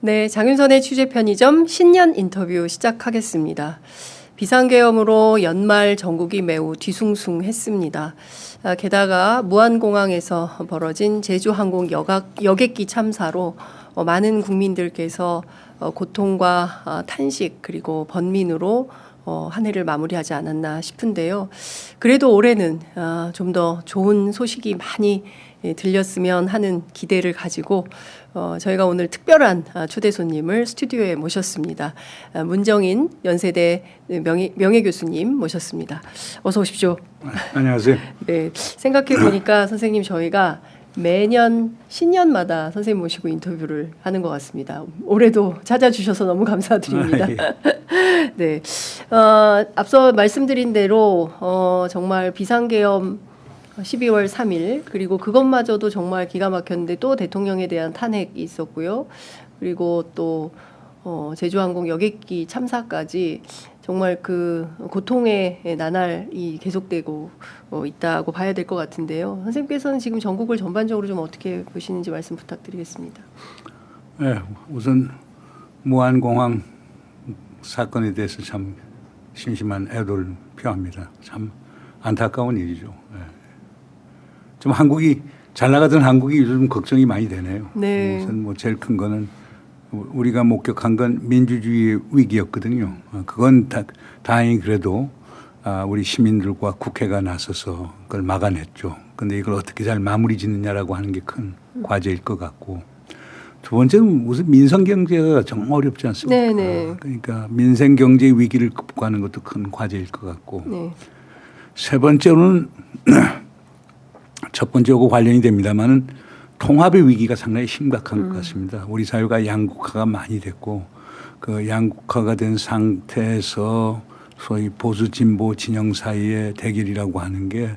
네, 장윤선의 취재 편의점 신년 인터뷰 시작하겠습니다. 비상계엄으로 연말 전국이 매우 뒤숭숭했습니다. 게다가 무안공항에서 벌어진 제주항공 여객기 참사로 많은 국민들께서 고통과 탄식 그리고 번민으로 한 해를 마무리하지 않았나 싶은데요. 그래도 올해는 좀 더 좋은 소식이 많이 들렸으면 하는 기대를 가지고 저희가 오늘 특별한 초대 손님을 스튜디오에 모셨습니다. 문정인 연세대 명예교수님 모셨습니다. 어서 오십시오. 안녕하세요. 네, 생각해 보니까 선생님 저희가 매년 신년마다 선생님 모시고 인터뷰를 하는 것 같습니다. 올해도 찾아주셔서 너무 감사드립니다. 네, 앞서 말씀드린 대로 정말 비상계엄 12월 3일 그리고 그것마저도 정말 기가 막혔는데 또 대통령에 대한 탄핵이 있었고요. 그리고 또 제주항공 여객기 참사까지 정말 그 고통의 나날이 계속되고 있다고 봐야 될 것 같은데요. 선생님께서는 지금 전국을 전반적으로 좀 어떻게 보시는지 말씀 부탁드리겠습니다. 네, 우선 무안공항 사건에 대해서 참 심심한 애도를 표합니다. 참 안타까운 일이죠. 네. 좀 한국이 잘 나가던 한국이 요즘 걱정이 많이 되네요. 네. 우선 뭐 제일 큰 거는 우리가 목격한 건 민주주의의 위기였거든요. 그건 다행히 그래도 우리 시민들과 국회가 나서서 그걸 막아냈죠. 그런데 이걸 어떻게 잘 마무리 짓느냐라고 하는 게 큰 과제일 것 같고, 두 번째는 무슨 민생 경제가 정말 어렵지 않습니까? 네네. 그러니까 민생 경제 위기를 극복하는 것도 큰 과제일 것 같고, 네. 세 번째로는 첫 번째하고 관련이 됩니다만은 통합의 위기가 상당히 심각한 것 같습니다. 우리 사회가 양극화가 많이 됐고 그 양극화가 된 상태에서 소위 보수 진보 진영 사이의 대결이라고 하는 게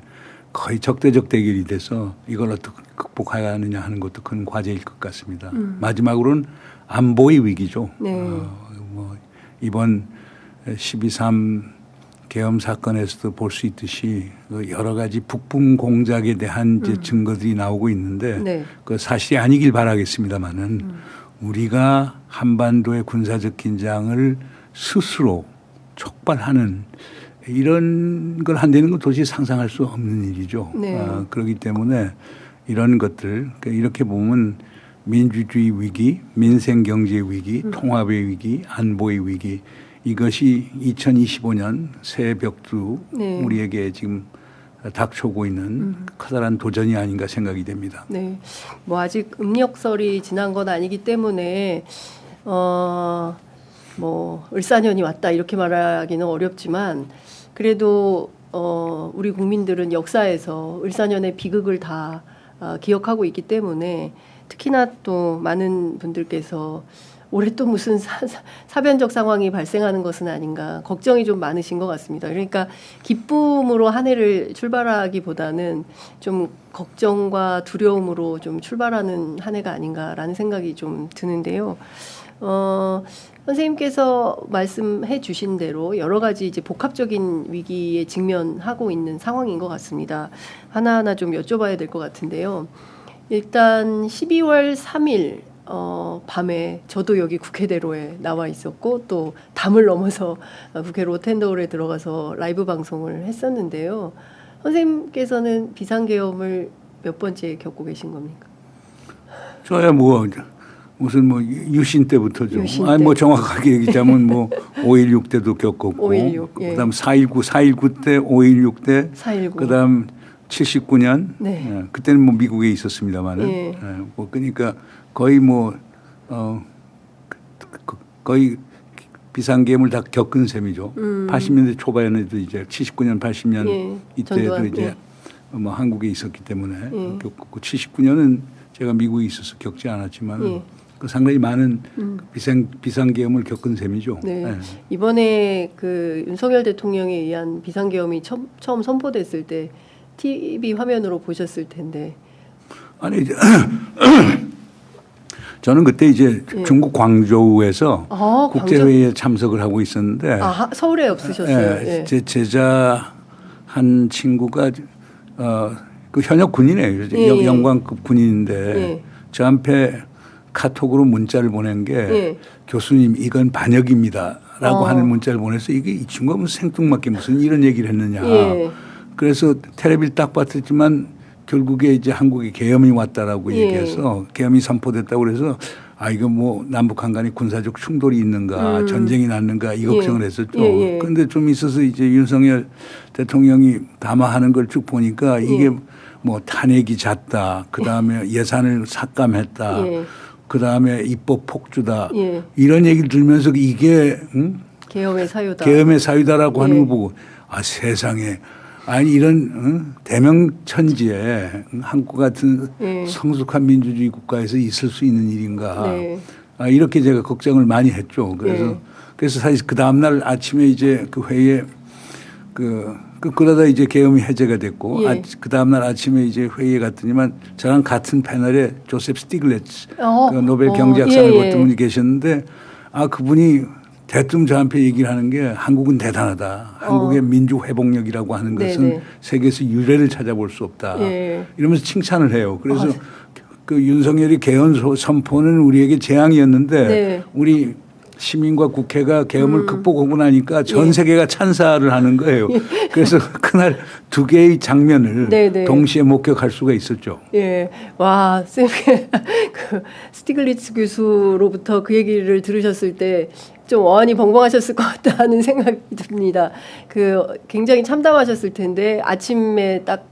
거의 적대적 대결이 돼서 이걸 어떻게 극복해야 하느냐 하는 것도 큰 과제일 것 같습니다. 마지막으로는 안보의 위기죠. 네. 뭐 이번 12.3 계엄 사건에서도 볼 수 있듯이 여러 가지 북분 공작에 대한 이제 증거들이 나오고 있는데 네. 그 사실이 아니길 바라겠습니다만은 우리가 한반도의 군사적 긴장을 스스로 촉발하는 이런 걸 한다는 건 도저히 상상할 수 없는 일이죠. 네. 그렇기 때문에 이런 것들 이렇게 보면 민주주의 위기, 민생 경제 위기, 통합의 위기, 안보의 위기 이것이 2025년 새해 벽두 네. 우리에게 지금 닥쳐오고 있는 커다란 도전이 아닌가 생각이 됩니다. 네, 뭐 아직 음력설이 지난 건 아니기 때문에 뭐 을사년이 왔다 이렇게 말하기는 어렵지만 그래도 우리 국민들은 역사에서 을사년의 비극을 다 기억하고 있기 때문에 특히나 또 많은 분들께서 올해 또 무슨 사변적 상황이 발생하는 것은 아닌가 걱정이 좀 많으신 것 같습니다. 그러니까 기쁨으로 한 해를 출발하기보다는 좀 걱정과 두려움으로 좀 출발하는 한 해가 아닌가라는 생각이 좀 드는데요. 선생님께서 말씀해 주신 대로 여러 가지 이제 복합적인 위기에 직면하고 있는 상황인 것 같습니다. 하나하나 좀 여쭤봐야 될 것 같은데요. 일단 12월 3일 밤에 저도 여기 국회대로에 나와 있었고 또 담을 넘어서 국회 로텐더홀에 들어가서 라이브 방송을 했었는데요. 선생님께서는 비상계엄을 몇 번째 겪고 계신 겁니까? 저야 뭐 무슨 뭐 유신 때부터죠. 유신 아니 때. 뭐 정확하게 얘기하자면 뭐 5.16 때도 겪었고 5.16, 예. 그다음 4.19 때 5.16 때 4.19. 그다음 79년 네. 예, 그때는 뭐 미국에 있었습니다만은 예. 예, 뭐 그러니까 거의 뭐 거의 비상계엄을 다 겪은 셈이죠. 80년대 초반에도 이제 79년 80년 예. 이때도 전두환, 이제 예. 뭐 한국에 있었기 때문에 예. 겪었고 79년은 제가 미국에 있어서 겪지 않았지만 예. 그 상당히 많은 비상계엄을 겪은 셈이죠. 네. 예. 이번에 그 윤석열 대통령에 의한 비상계엄이 처음 선포됐을 때 TV 화면으로 보셨을 텐데. 아니 저는 그때 이제 예. 중국 광저우에서 국제회의에 참석을 하고 있었는데 서울에 없으셨어요. 예, 제 제자 한 친구가 그 현역 군인이에요. 예. 영광급 군인인데 예. 저 앞에 카톡으로 문자를 보낸 게 예. 교수님 이건 반역입니다라고 어. 하는 문자를 보내서 이게 이 친구가 무슨 생뚱맞게 무슨 이런 얘기를 했느냐. 예. 그래서 텔레비를 딱 봤지만 결국에 이제 한국에 계엄이 왔다라고 예. 얘기해서 계엄이 선포됐다고 그래서 아 이거 뭐 남북한 간에 군사적 충돌이 있는가 전쟁이 났는가 이 걱정을 예. 했었죠. 예, 예. 그런데 좀 있어서 이제 윤석열 대통령이 담화하는 걸 쭉 보니까 이게 예. 뭐 탄핵이 잦다. 그다음에 예산을 삭감했다. 예. 그다음에 입법 폭주다. 예. 이런 얘기를 들으면서 이게 계엄의 사유다. 계엄의 사유다라고 예. 하는 걸 보고 아 세상에 아니 이런 대명천지에 한국 같은 예. 성숙한 민주주의 국가에서 있을 수 있는 일인가. 네. 아, 이렇게 제가 걱정을 많이 했죠. 예. 그래서 사실 그 다음날 아침에 이제 그 회의에 그러다 이제 계엄이 해제가 됐고 예. 그 다음날 아침에 이제 회의에 갔더니만 저랑 같은 패널에 조셉 스티글렛츠 그 노벨 경제학상을 예, 예. 받은 분이 계셨는데 아 그분이 대뜸 저한테 얘기를 하는 게 한국은 대단하다. 한국의 민주 회복력이라고 하는 것은 네네. 세계에서 유례를 찾아볼 수 없다. 예. 이러면서 칭찬을 해요. 그래서 그 윤석열이 개헌 선포는 우리에게 재앙이었는데 네. 우리 시민과 국회가 계엄을 극복하고 나니까 전 세계가 찬사를 하는 거예요. 그래서 그날 두 개의 장면을 네네. 동시에 목격할 수가 있었죠. 예. 와, 쌤의 그 스티글리츠 교수로부터 그 얘기를 들으셨을 때 좀 어안이 벙벙하셨을 것 같다는 생각이 듭니다. 그 굉장히 참담하셨을 텐데 아침에 딱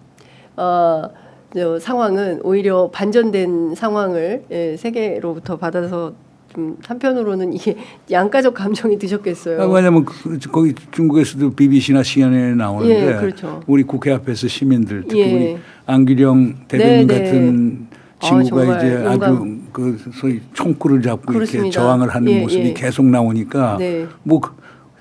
상황은 오히려 반전된 상황을 세계로부터 받아서 좀 한편으로는 이게 양가적 감정이 드셨겠어요. 왜냐하면 거기 중국에서도 BBC나 CNN에 나오는데 예, 그렇죠. 우리 국회 앞에서 시민들 특히 예. 우리 안규령 대변인 네, 같은 친구가 정말 이제 아주 용감. 그 소위 총구를 잡고 그렇습니다. 이렇게 저항을 하는 예, 모습이 예. 계속 나오니까 네. 뭐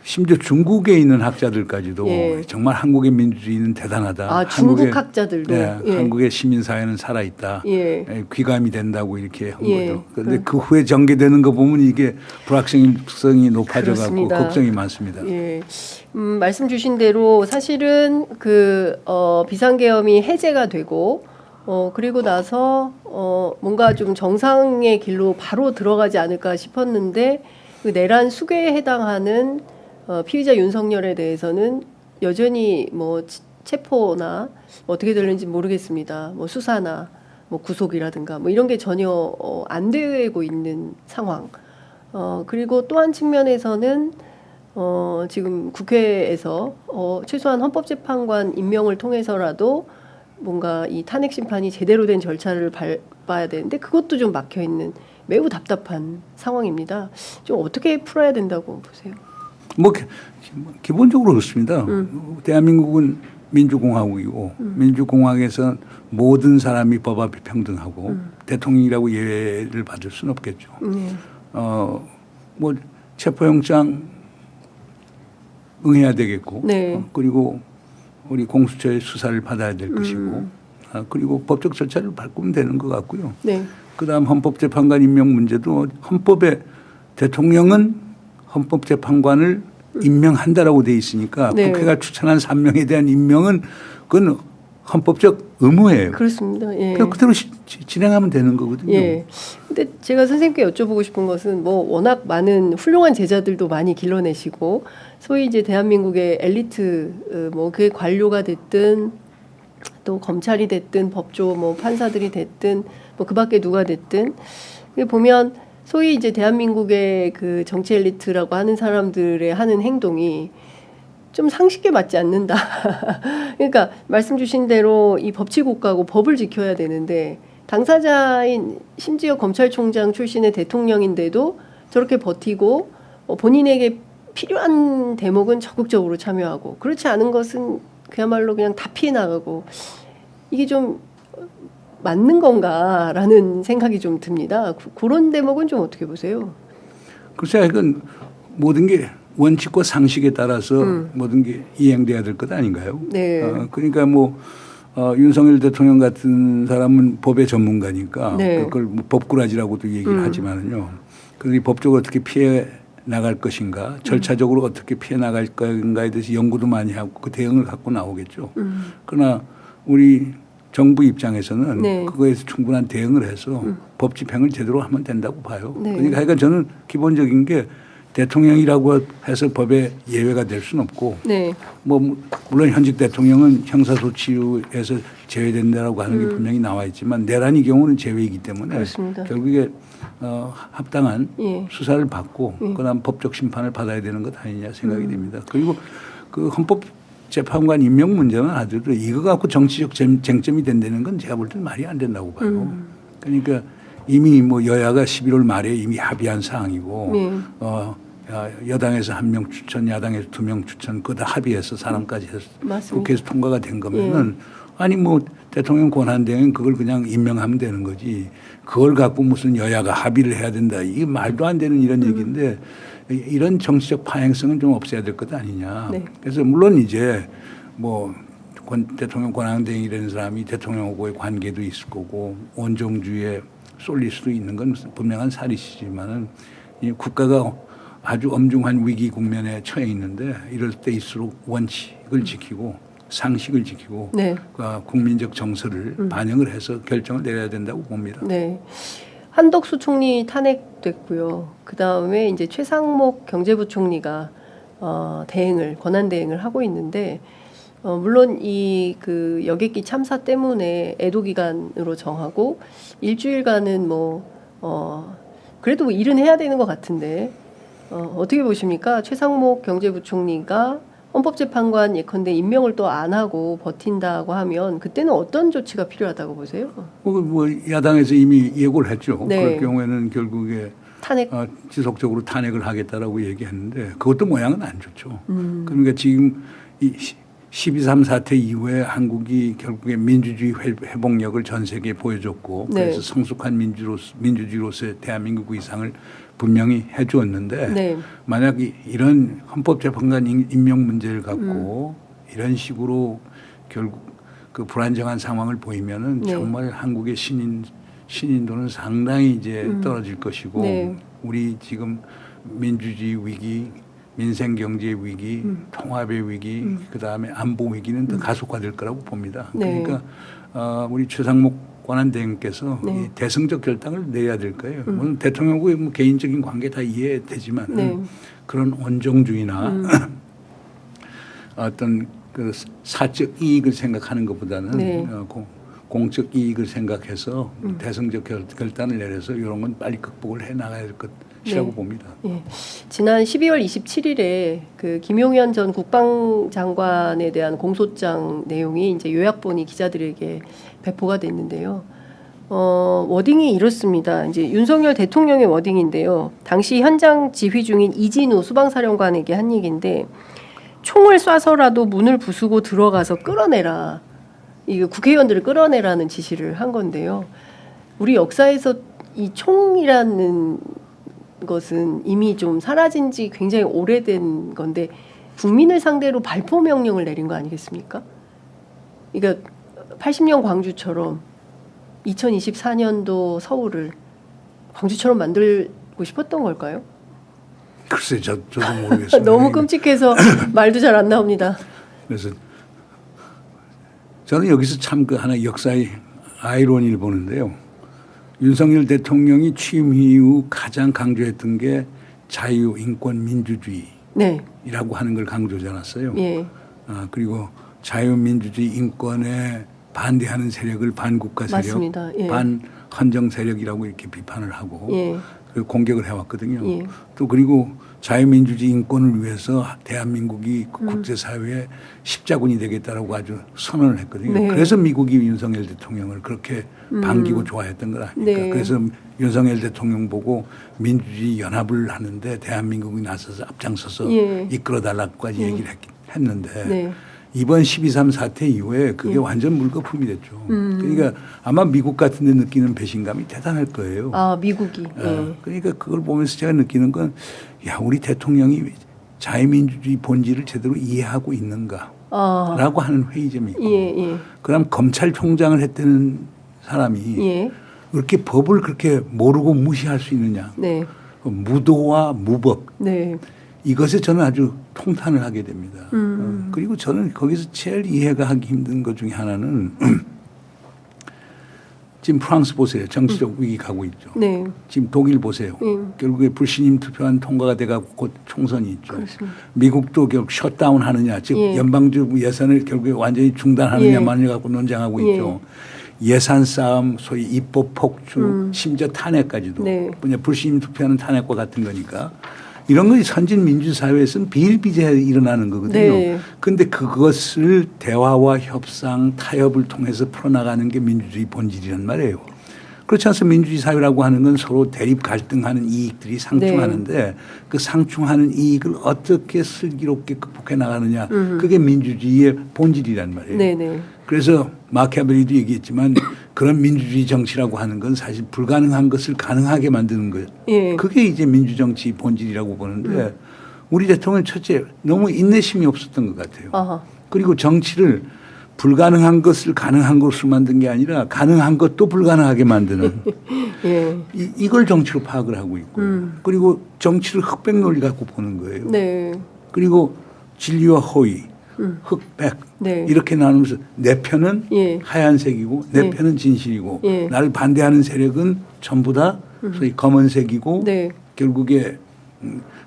심지어 중국에 있는 학자들까지도 예. 정말 한국의 민주주의는 대단하다. 아, 중국 학자들도. 네, 예. 한국의 시민사회는 살아있다. 예. 귀감이 된다고 이렇게 한 예. 거죠. 그런데 그 후에 전개되는 거 보면 이게 불확실성이 높아져가고 그렇습니다. 걱정이 많습니다. 예. 말씀 주신 대로 사실은 비상계엄이 해제가 되고 그리고 나서 뭔가 좀 정상의 길로 바로 들어가지 않을까 싶었는데 그 내란 수괴에 해당하는 피의자 윤석열에 대해서는 여전히 뭐 체포나 어떻게 되는지 모르겠습니다. 뭐 수사나 뭐 구속이라든가 뭐 이런 게 전혀 안 되고 있는 상황. 그리고 또 한 측면에서는 지금 국회에서 최소한 헌법재판관 임명을 통해서라도 뭔가 이 탄핵 심판이 제대로 된 절차를 밟아야 되는데 그것도 좀 막혀 있는 매우 답답한 상황입니다. 좀 어떻게 풀어야 된다고 보세요? 뭐 기본적으로 그렇습니다. 대한민국은 민주공화국이고 민주공화국에서 모든 사람이 법 앞에 평등하고 대통령이라고 예외를 받을 수는 없겠죠. 뭐 체포영장 응해야 되겠고 네. 그리고 우리 공수처의 수사를 받아야 될 것이고 그리고 법적 절차를 밟으면 되는 것 같고요. 네. 그다음 헌법재판관 임명 문제도 헌법에 대통령은 헌법재판관을 임명한다라고 돼 있으니까 네. 국회가 추천한 3명에 대한 임명은 그건 헌법적 의무예요. 그렇습니다. 예. 그냥 그대로 진행하면 되는 거거든요. 예. 근데 제가 선생님께 여쭤보고 싶은 것은 뭐 워낙 많은 훌륭한 제자들도 많이 길러내시고 소위 이제 대한민국의 엘리트 뭐 그게 관료가 됐든 또 검찰이 됐든 법조 뭐 판사들이 됐든 뭐 그밖에 누가 됐든 보면 소위 이제 대한민국의 그 정치 엘리트라고 하는 사람들의 하는 행동이 좀 상식에 맞지 않는다. 그러니까 말씀 주신 대로 이 법치국가고 법을 지켜야 되는데 당사자인 심지어 검찰총장 출신의 대통령인데도 저렇게 버티고 본인에게 필요한 대목은 적극적으로 참여하고 그렇지 않은 것은 그야말로 그냥 다 피해 나가고 이게 좀 맞는 건가라는 생각이 좀 듭니다. 그런 대목은 좀 어떻게 보세요? 글쎄 이건 모든 게 원칙과 상식에 따라서 모든 게 이행돼야 될 것 아닌가요? 네. 그러니까 뭐 윤석열 대통령 같은 사람은 법의 전문가니까 네. 그걸 뭐 법꾸라지라고도 얘기를 하지만은요. 그리고 법적으로 어떻게 피해 나갈 것인가, 절차적으로 어떻게 피해 나갈 건가에 대해서 연구도 많이 하고 그 대응을 갖고 나오겠죠. 그러나 우리 정부 입장에서는 네. 그거에서 충분한 대응을 해서 법 집행을 제대로 하면 된다고 봐요. 네. 그러니까 저는 기본적인 게 대통령이라고 해서 법에 예외가 될 수는 없고 네. 뭐 물론 현직 대통령은 형사소치에서 제외된다라고 하는 게 분명히 나와 있지만 내란의 경우는 제외이기 때문에 그렇습니다. 결국에 합당한 예. 수사를 받고 그다음 법적 심판을 받아야 되는 것 아니냐 생각이 됩니다. 그리고 그 헌법재판관 임명 문제만 하더라도 이거 갖고 정치적 쟁점이 된다는 건 제가 볼 때는 말이 안 된다고 봐요. 그러니까 이미 뭐 여야가 11월 말에 이미 합의한 사항이고 여당에서 1명 추천, 야당에서 2명 추천 그거 다 합의해서 사람까지 해서 맞습니다. 국회에서 통과가 된 거면은 아니 뭐 대통령 권한대행은 그걸 그냥 임명하면 되는 거지 그걸 갖고 무슨 여야가 합의를 해야 된다 이게 말도 안 되는 이런 얘기인데 이런 정치적 파행성은 좀 없애야 될 것 아니냐. 네. 그래서 물론 이제 뭐 대통령 권한대행이라는 사람이 대통령하고의 관계도 있을 거고 원정주의에 쏠릴 수도 있는 건 분명한 사실이지만은 이 국가가 아주 엄중한 위기 국면에 처해 있는데 이럴 때일수록 원칙을 지키고 상식을 지키고 네. 국민적 정서를 반영을 해서 결정을 내려야 된다고 봅니다. 네. 한덕수 총리 탄핵됐고요. 그 다음에 이제 최상목 경제부총리가 권한 대행을 하고 있는데 물론 이 그 여객기 참사 때문에 애도 기간으로 정하고 일주일간은 그래도 뭐 일은 해야 되는 것 같은데 어떻게 보십니까? 최상목 경제부총리가 헌법재판관 예컨대 임명을 또 안 하고 버틴다고 하면 그때는 어떤 조치가 필요하다고 보세요? 뭐 야당에서 이미 예고를 했죠. 네. 그럴 경우에는 결국에 탄핵. 지속적으로 탄핵을 하겠다라고 얘기했는데 그것도 모양은 안 좋죠. 그러니까 지금 이 12.3 사태 이후에 한국이 결국에 민주주의 회복력을 전 세계에 보여줬고 네. 그래서 성숙한 민주주의로서의 대한민국 위상을 분명히 해주었는데 네. 만약 이런 헌법재판관 임명 문제를 갖고 이런 식으로 결국 그 불안정한 상황을 보이면은 네. 정말 한국의 신인도는 상당히 이제 떨어질 것이고 네. 우리 지금 민주주의 위기, 민생 경제 위기, 통합의 위기, 그 다음에 안보 위기는 더 가속화될 거라고 봅니다. 네. 그러니까 우리 최상목 권한대행께서 네. 이 대승적 결단을 내야 될 거예요. 물론 대통령과의 뭐 개인적인 관계 다 이해되지만 네. 그런 원정주의나 어떤 그 사적 이익을 생각하는 것보다는 네. 공적 이익을 생각해서 대승적 결단을 내려서 이런 건 빨리 극복을 해 나가야 될 것이라고 네. 봅니다. 예. 지난 12월 27일에 그 김용현 전 국방장관에 대한 공소장 내용이 이제 요약본이 기자들에게 배포가 됐는데요. 워딩이 이렇습니다. 이제 윤석열 대통령의 워딩인데요. 당시 현장 지휘 중인 이진우 수방사령관에게 한 얘기인데 총을 쏴서라도 문을 부수고 들어가서 끌어내라. 이거 국회의원들을 끌어내라는 지시를 한 건데요. 우리 역사에서 이 총이라는 것은 이미 좀 사라진 지 굉장히 오래된 건데 국민을 상대로 발포 명령을 내린 거 아니겠습니까? 그러니까 80년 광주처럼 2024년도 서울을 광주처럼 만들고 싶었던 걸까요? 글쎄 저도 모르겠어요. 너무 끔찍해서 말도 잘 안 나옵니다. 그래서 저는 여기서 참 그 하나 역사의 아이러니를 보는데요. 윤석열 대통령이 취임 이후 가장 강조했던 게 자유, 인권, 민주주의라고 네. 하는 걸 강조하지 않았어요. 예. 그리고 자유, 민주주의, 인권에 반대하는 세력을 반국가 세력, 맞습니다. 예. 반헌정 세력이라고 이렇게 비판을 하고 예. 공격을 해왔거든요. 예. 또 그리고 자유민주주의 인권을 위해서 대한민국이 국제사회의 십자군이 되겠다라고 아주 선언을 했거든요. 네. 그래서 미국이 윤석열 대통령을 그렇게 반기고 좋아했던 걸 아닙니까? 네. 그래서 윤석열 대통령 보고 민주주의 연합을 하는데 대한민국이 나서서 앞장서서 예. 이끌어달라고까지 얘기를 했는데 네. 이번 12.3 사태 이후에 그게 완전 물거품이 됐죠. 그러니까 아마 미국 같은 데 느끼는 배신감이 대단할 거예요. 아, 미국이. 예. 그러니까 그걸 보면서 제가 느끼는 건 야, 우리 대통령이 자유민주주의 본질을 제대로 이해하고 있는가라고 하는 회의점이 있고 예. 그다음 검찰총장을 했다는 사람이 예. 그렇게 법을 그렇게 모르고 무시할 수 있느냐. 네. 무도와 무법. 네. 이것에 저는 아주 통탄을 하게 됩니다. 그리고 저는 거기서 제일 이해가 하기 힘든 것 중에 하나는 지금 프랑스 보세요. 정치적 위기 가고 있죠. 네. 지금 독일 보세요. 결국에 불신임 투표안 통과가 돼가고 곧 총선이 있죠. 그렇습니다. 미국도 결국 셧다운 하느냐, 즉 예. 연방정부 예산을 결국에 완전히 중단하느냐 예. 마느냐 갖고 논쟁하고 예. 있죠. 예산 싸움, 소위 입법 폭주, 심지어 탄핵까지도. 네. 그냥 불신임 투표하는 탄핵과 같은 거니까. 이런 것이 선진 민주사회에서는 비일비재하게 일어나는 거거든요. 그런데 네. 그것을 대화와 협상, 타협을 통해서 풀어나가는 게 민주주의 본질이란 말이에요. 그렇지 않습니까? 민주주의 사회라고 하는 건 서로 대립 갈등하는 이익들이 상충하는데 네. 그 상충하는 이익을 어떻게 슬기롭게 극복해 나가느냐 그게 민주주의의 본질이란 말이에요. 네, 네. 그래서 마키아벨리도 얘기했지만 그런 민주주의 정치라고 하는 건 사실 불가능한 것을 가능하게 만드는 거예요. 예. 그게 이제 민주정치 본질이라고 보는데 우리 대통령 첫째 너무 인내심이 없었던 것 같아요. 아하. 그리고 정치를 불가능한 것을 가능한 것으로 만든 게 아니라 가능한 것도 불가능하게 만드는 예. 이걸 정치로 파악을 하고 있고요. 그리고 정치를 흑백 논리 갖고 보는 거예요. 네. 그리고 진리와 허위, 흑백 네. 이렇게 나누면서 내 편은 예. 하얀색이고 내 예. 편은 진실이고 예. 나를 반대하는 세력은 전부 다 소위 검은색이고 네. 결국에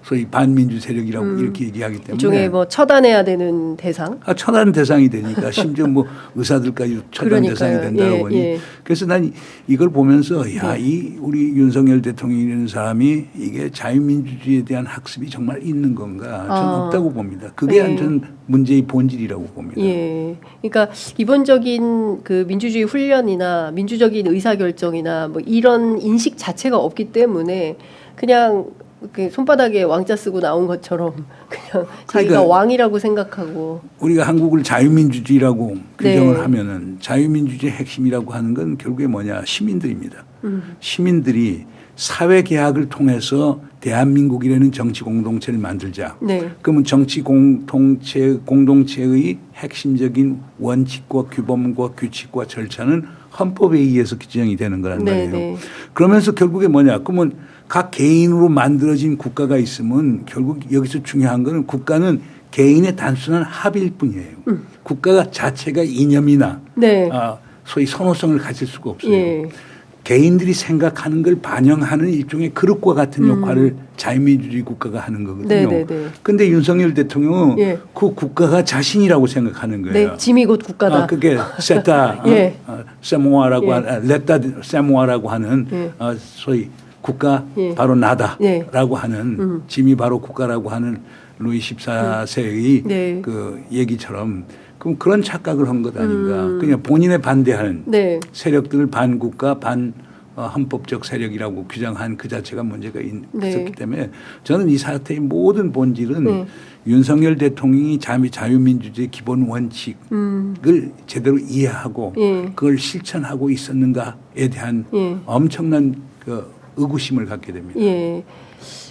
소위 반민주 세력이라고 이렇게 얘기하기 때문에 일종의 뭐 처단해야 되는 대상. 처단 대상이 되니까 심지어 뭐 의사들까지 처단 그러니까요. 대상이 된다고 예, 보니 예. 그래서 난 이걸 보면서 야, 네. 이 우리 윤석열 대통령이라는 사람이 이게 자유민주주의에 대한 학습이 정말 있는 건가 저는 없다고 봅니다. 그게 네. 전 문제의 본질이라고 봅니다. 예. 그러니까 기본적인 그 민주주의 훈련이나 민주적인 의사결정이나 뭐 이런 인식 자체가 없기 때문에 그냥 그 손바닥에 왕자 쓰고 나온 것처럼 그냥 자기가 그러니까 왕이라고 생각하고. 우리가 한국을 자유민주주의라고 네. 규정을 하면은 자유민주주의 핵심이라고 하는 건 결국에 뭐냐 시민들입니다. 시민들이 사회 계약을 통해서 대한민국이라는 정치 공동체를 만들자. 네. 그러면 정치 공동체의 핵심적인 원칙과 규범과 규칙과 절차는 헌법에 의해서 규정이 되는 거란 네, 말이에요. 네. 그러면서 결국에 뭐냐? 그러면 각 개인으로 만들어진 국가가 있으면 결국 여기서 중요한 거는 국가는 개인의 단순한 합일 뿐이에요. 국가가 자체가 이념이나 네. 소위 선호성을 가질 수가 없어요. 예. 개인들이 생각하는 걸 반영하는 일종의 그릇과 같은 역할을 자유민주주의 국가가 하는 거거든요. 네네네. 그런데 윤석열 대통령은 예. 그 국가가 자신이라고 생각하는 거예요. 네. 짐이 곧 국가다. 그게 세타 예. 세모아라고 예. 하는 레타 세모아라고 하는 예. 소위 국가 예. 바로 나다라고 예. 하는 짐이 바로 국가라고 하는 루이 14세의 네. 그 얘기처럼 그럼 그런 착각을 한 것 아닌가. 그냥 본인에 반대하는 네. 세력들을 반국가 반 헌법적 세력이라고 규정한 그 자체가 문제가 네. 있었기 때문에 저는 이 사태의 모든 본질은 네. 윤석열 대통령이 자유민주주의 기본 원칙을 제대로 이해하고 예. 그걸 실천하고 있었는가에 대한 예. 엄청난 그 의구심을 갖게 됩니다. 예.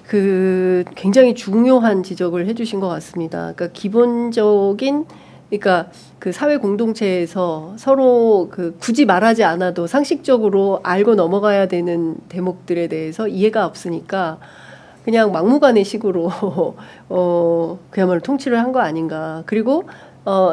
그 굉장히 중요한 지적을 해주신 것 같습니다. 그러니까 기본적인 그러니까 그 사회 공동체에서 서로 그 굳이 말하지 않아도 상식적으로 알고 넘어가야 되는 대목들에 대해서 이해가 없으니까 그냥 막무가내식으로 그야말로 통치를 한 거 아닌가. 그리고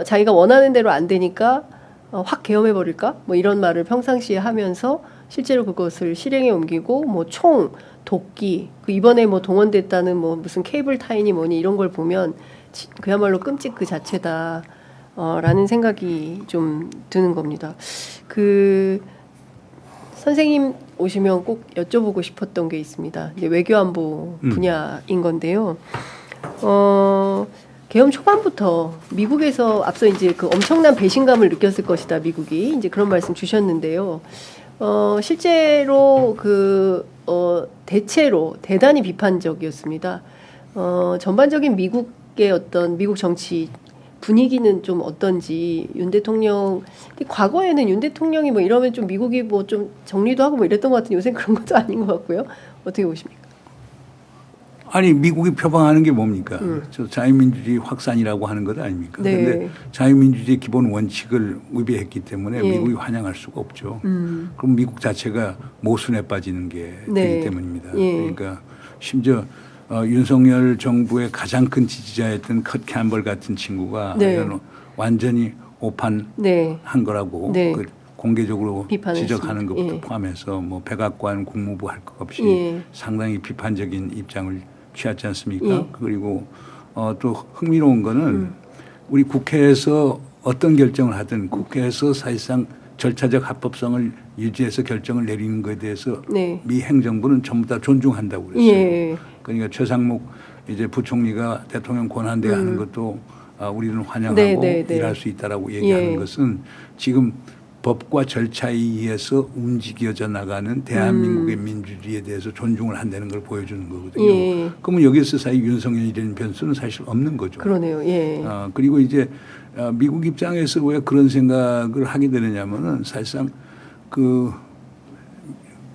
자기가 원하는 대로 안 되니까 확 계엄해 버릴까? 뭐 이런 말을 평상시에 하면서 실제로 그것을 실행에 옮기고 뭐 총, 도끼, 그 이번에 뭐 동원됐다는 뭐 무슨 케이블 타이니 뭐니 이런 걸 보면 그야말로 끔찍 그 자체다. 라는 생각이 좀 드는 겁니다. 그 선생님 오시면 꼭 여쭤보고 싶었던 게 있습니다. 이제 외교안보 분야인 건데요. 계엄 초반부터 미국에서 앞서 이제 그 엄청난 배신감을 느꼈을 것이다. 미국이 이제 그런 말씀 주셨는데요. 실제로 대체로 대단히 비판적이었습니다. 전반적인 미국의 어떤 미국 정치 분위기는 좀 어떤지 윤 대통령 과거에는 윤 대통령이 뭐 이러면 좀 미국이 뭐 좀 정리도 하고 뭐 이랬던 것 같은데 요새 그런 것도 아닌 것 같고요. 어떻게 보십니까? 아니 미국이 표방하는 게 뭡니까? 저 자유민주주의 확산이라고 하는 것 아닙니까? 그런데 네. 자유민주주의 기본 원칙을 위배했기 때문에 예. 미국이 환영할 수가 없죠. 그럼 미국 자체가 모순에 빠지는 게 네. 되기 때문입니다. 예. 그러니까 심지어 윤석열 정부의 가장 큰 지지자였던 컷 캠벌 같은 친구가 네. 이런 완전히 오판한 네. 거라고 네. 그 공개적으로 비판했습니다. 지적하는 것부터 예. 포함해서 뭐 백악관 국무부 할 것 없이 예. 상당히 비판적인 입장을 취하지 않습니까? 예. 그리고 또 흥미로운 거는 우리 국회에서 어떤 결정을 하든 국회에서 사실상 절차적 합법성을 유지해서 결정을 내리는 것에 대해서 네. 미 행정부는 전부 다 존중한다고 그랬어요. 예. 그러니까 최상목 이제 부총리가 대통령 권한대행 하는 것도 우리는 환영하고 네, 네, 네. 일할 수 있다라고 얘기하는 예. 것은 지금 법과 절차에 의해서 움직여져 나가는 대한민국의 민주주의에 대해서 존중을 한다는 걸 보여주는 거거든요. 예. 그러면 여기서 사이 윤석열이라는 변수는 사실 없는 거죠. 그러네요. 예. 그리고 이제 미국 입장에서 왜 그런 생각을 하게 되느냐면은 사실상 그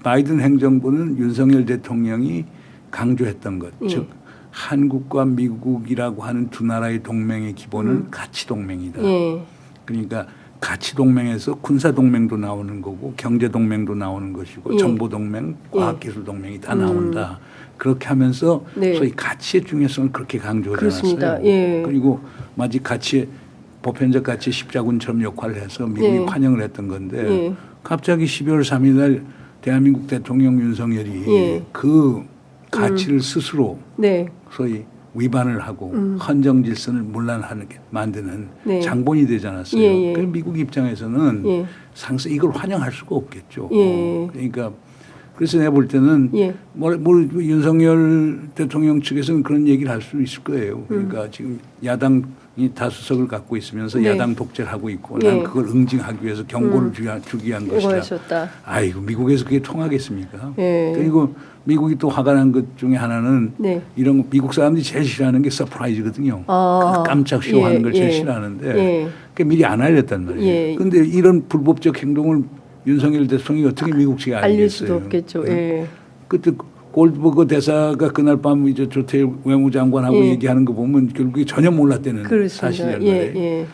바이든 행정부는 윤석열 대통령이 강조했던 것, 즉 한국과 미국이라고 하는 두 나라의 동맹의 기본은 가치 동맹이다. 예. 그러니까 가치 동맹에서 군사 동맹도 나오는 거고 경제 동맹도 나오는 것이고 예. 정보 동맹, 과학 기술 동맹이 다 나온다. 그렇게 하면서 네. 소위 가치의 중요성을 그렇게 강조해 그렇습니다. 놨어요. 예. 그리고 마치 가치의 보편적 가치 십자군처럼 역할을 해서 미국이 예. 환영을 했던 건데 예. 갑자기 12월 3일 날 대한민국 대통령 윤석열이 예. 그 가치를 스스로 네. 소위 위반을 하고 헌정 질서를 문란하게 만드는 네. 장본이 되지 않았어요. 예, 예. 그래서 미국 입장에서는 예. 상세 이걸 환영할 수가 없겠죠. 예. 그러니까 그래서 내가 볼 때는 예. 뭐 윤석열 대통령 측에서는 그런 얘기를 할 수 있을 거예요. 그러니까 지금 야당이 다수석을 갖고 있으면서 네. 야당 독재를 하고 있고 예. 난 그걸 응징하기 위해서 경고를 주기 위한 것이다. 이거였었다. 아이고 미국에서 그게 통하겠습니까? 예. 그리고 미국이 또 화가 난 것 중에 하나는 네. 이런 거 미국 사람들이 제일 싫어하는 게 서프라이즈거든요. 아. 깜짝 쇼하는 예, 걸 제일 예. 싫어하는데 예. 그게 미리 안 알렸단 말이에요. 예. 그런데 이런 불법적 행동을 윤석열 대통령이 어떻게 미국 측에 알릴 알리겠어요? 수도 없겠죠. 예. 그때 골드버거 대사가 그날 밤 이제 조태일 외무장관하고 예. 얘기하는 거 보면 결국에 전혀 몰랐다는 그렇습니다. 사실이란 예. 말이에요. 예.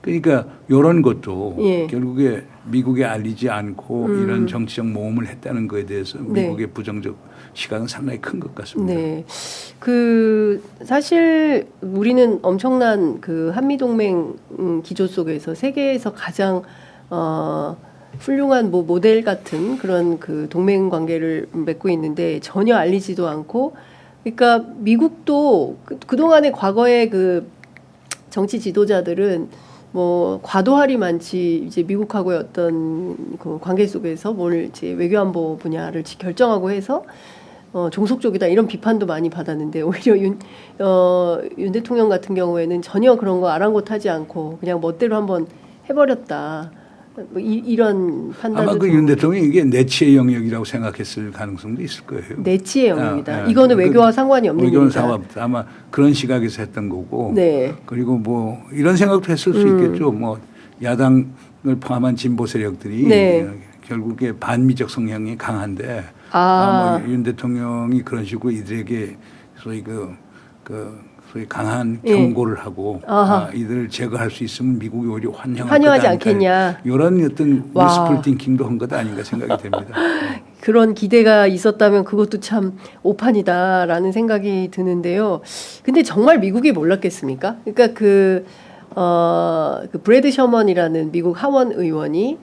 그러니까 이런 것도 예. 결국에 미국에 알리지 않고 이런 정치적 모험을 했다는 거에 대해서 네. 미국의 부정적 시각은 상당히 큰 것 같습니다. 네. 그 사실 우리는 엄청난 그 한미 동맹 기조 속에서 세계에서 가장 훌륭한 뭐 모델 같은 그런 그 동맹 관계를 맺고 있는데 전혀 알리지도 않고 그러니까 미국도 그동안의 과거의 그 정치 지도자들은 뭐 과도할이 많지 이제 미국하고의 어떤 그 관계 속에서 뭘 이제 외교안보 분야를 결정하고 해서 종속적이다 이런 비판도 많이 받았는데 오히려 윤 대통령 같은 경우에는 전혀 그런 거 아랑곳하지 않고 그냥 멋대로 한번 해버렸다. 뭐 이런 판단도 아마 그 윤 대통령이 이게 내치의 영역이라고 생각했을 가능성도 있을 거예요. 내치의 영역이다. 예. 이거는 외교와 상관이 없는 외교는 일이다. 상관없다. 아마 그런 시각에서 했던 거고. 네. 그리고 뭐 이런 생각도 했을 수 있겠죠. 뭐 야당을 포함한 진보 세력들이 네. 결국에 반미적 성향이 강한데 윤 대통령이 그런 식으로 이들에게 소위 소위 강한 예. 경고를 하고 이들을 제거할 수 있으면 미국이 오히려 환영하지 않겠냐. 이런 어떤 와. wishful thinking도 한 것 아닌가 생각이 됩니다. 그런 기대가 있었다면 그것도 참 오판이다라는 생각이 드는데요. 근데 정말 미국이 몰랐겠습니까? 그러니까 그 브래드 셔먼이라는 미국 하원 의원이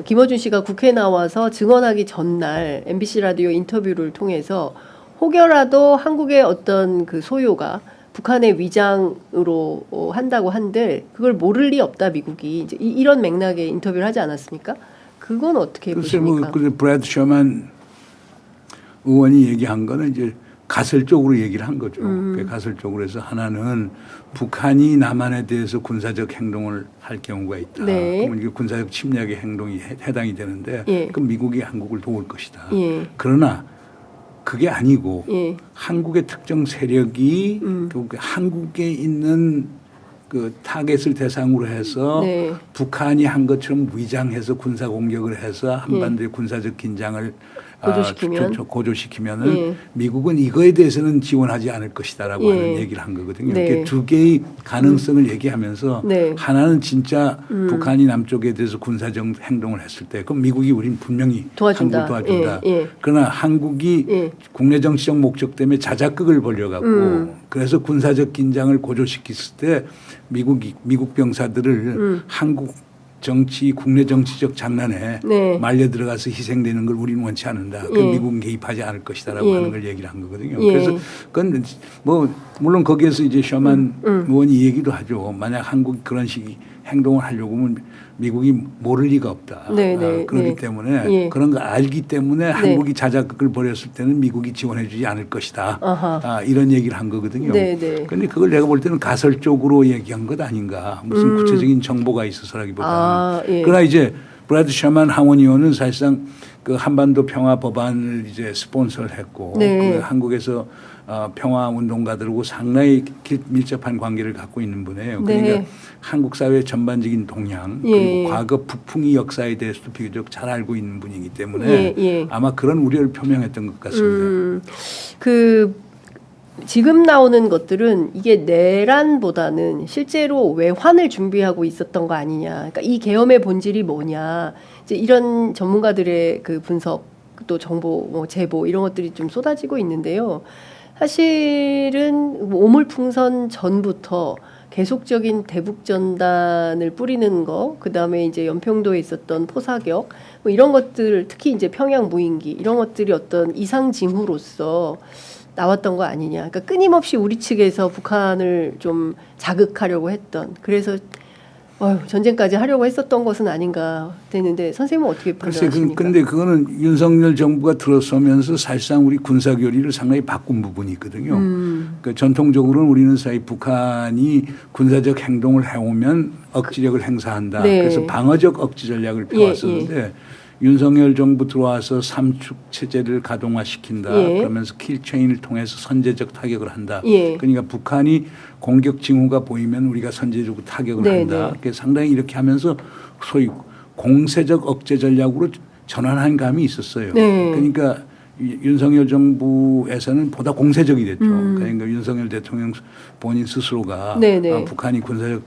김어준 씨가 국회에 나와서 증언하기 전날 MBC 라디오 인터뷰를 통해서 혹여라도 한국의 어떤 그 소요가 북한의 위장으로 한다고 한들 그걸 모를 리 없다 미국이 이제 이런 맥락의 인터뷰를 하지 않았습니까? 그건 어떻게 글쎄 보십니까? 뭐 브래드 셔먼 의원이 얘기한 거는 이제 가설적으로 얘기를 한 거죠. 가설적으로 해서 하나는 북한이 남한에 대해서 군사적 행동을 할 경우가 있다. 네. 그러면 이게 군사적 침략의 행동이 해당이 되는데 예. 그럼 미국이 한국을 도울 것이다. 예. 그러나 그게 아니고 예. 한국의 특정 세력이 한국에 있는 그 타겟을 대상으로 해서 네. 북한이 한 것처럼 위장해서 군사 공격을 해서 한반도의 군사적 긴장을 고조시키면은 예. 미국은 이거에 대해서는 지원하지 않을 것이다라고 예. 하는 얘기를 한 거거든요. 네. 이렇게 두 개의 가능성을 얘기하면서 네. 하나는 진짜 북한이 남쪽에 대해서 군사적 행동을 했을 때 그럼 미국이 우린 분명히 도와준다. 한국을 도와준다. 예. 예. 그러나 한국이 예. 국내 정치적 목적 때문에 자작극을 벌여갖고 그래서 군사적 긴장을 고조시켰을 때 미국 병사들을 한국 국내 정치적 장난에 네. 말려 들어가서 희생되는 걸 우리는 원치 않는다. 그 예. 미국은 개입하지 않을 것이다라고 예. 하는 걸 얘기를 한 거거든요. 예. 그래서 그건 뭐 물론 거기에서 이제 셔만 의원이 이 얘기도 하죠. 만약 한국이 그런 식의 행동을 하려고 하면 미국이 모를 리가 없다. 네, 네, 그렇기 네. 때문에 예. 그런 거 알기 때문에 한국이 자작극을 벌였을 때는 미국이 지원해 주지 않을 것이다. 이런 얘기를 한 거거든요. 네, 네. 그런데 그걸 내가 볼 때는 가설적으로 얘기한 것 아닌가. 무슨 구체적인 정보가 있어서라기보다는. 예. 그러나 이제 브래드 셔만 하원의원은 사실상 그 한반도 평화 법안을 이제 스폰서를 했고 네. 그 한국에서 평화 운동가들하고 상당히 밀접한 관계를 갖고 있는 분이에요. 그러니까 네. 한국 사회 전반적인 동향 예. 그리고 과거 북풍의 역사에 대해서도 비교적 잘 알고 있는 분이기 때문에 예. 아마 그런 우려를 표명했던 것 같습니다. 그 지금 나오는 것들은 이게 내란보다는 실제로 외환을 준비하고 있었던 거 아니냐. 그러니까 이 계엄의 본질이 뭐냐. 이제 이런 전문가들의 그 분석 또 정보 뭐 제보 이런 것들이 좀 쏟아지고 있는데요. 사실은 오물풍선 전부터 계속적인 대북 전단을 뿌리는 거, 그 다음에 이제 연평도에 있었던 포사격, 뭐 이런 것들, 특히 이제 평양 무인기 이런 것들이 어떤 이상 징후로서 나왔던 거 아니냐. 그러니까 끊임없이 우리 측에서 북한을 좀 자극하려고 했던. 그래서 전쟁까지 하려고 했었던 것은 아닌가 되는데 선생님은 어떻게 판단하십니까? 그런데 그거는 윤석열 정부가 들어서면서 사실상 우리 군사 교리를 상당히 바꾼 부분이 있거든요. 그러니까 전통적으로는 우리는 사실 북한이 군사적 행동을 해오면 억지력을 행사한다. 네. 그래서 방어적 억지 전략을 펴왔었는데 윤석열 정부 들어와서 삼축 체제를 가동화시킨다. 그러면서 킬체인을 통해서 선제적 타격을 한다. 그러니까 북한이 공격 징후가 보이면 우리가 선제적으로 타격을 한다. 그래서 상당히 이렇게 하면서 소위 공세적 억제 전략으로 전환한 감이 있었어요. 그러니까 윤석열 정부에서는 보다 공세적이 됐죠. 그러니까 윤석열 대통령 본인 스스로가 북한이 군사적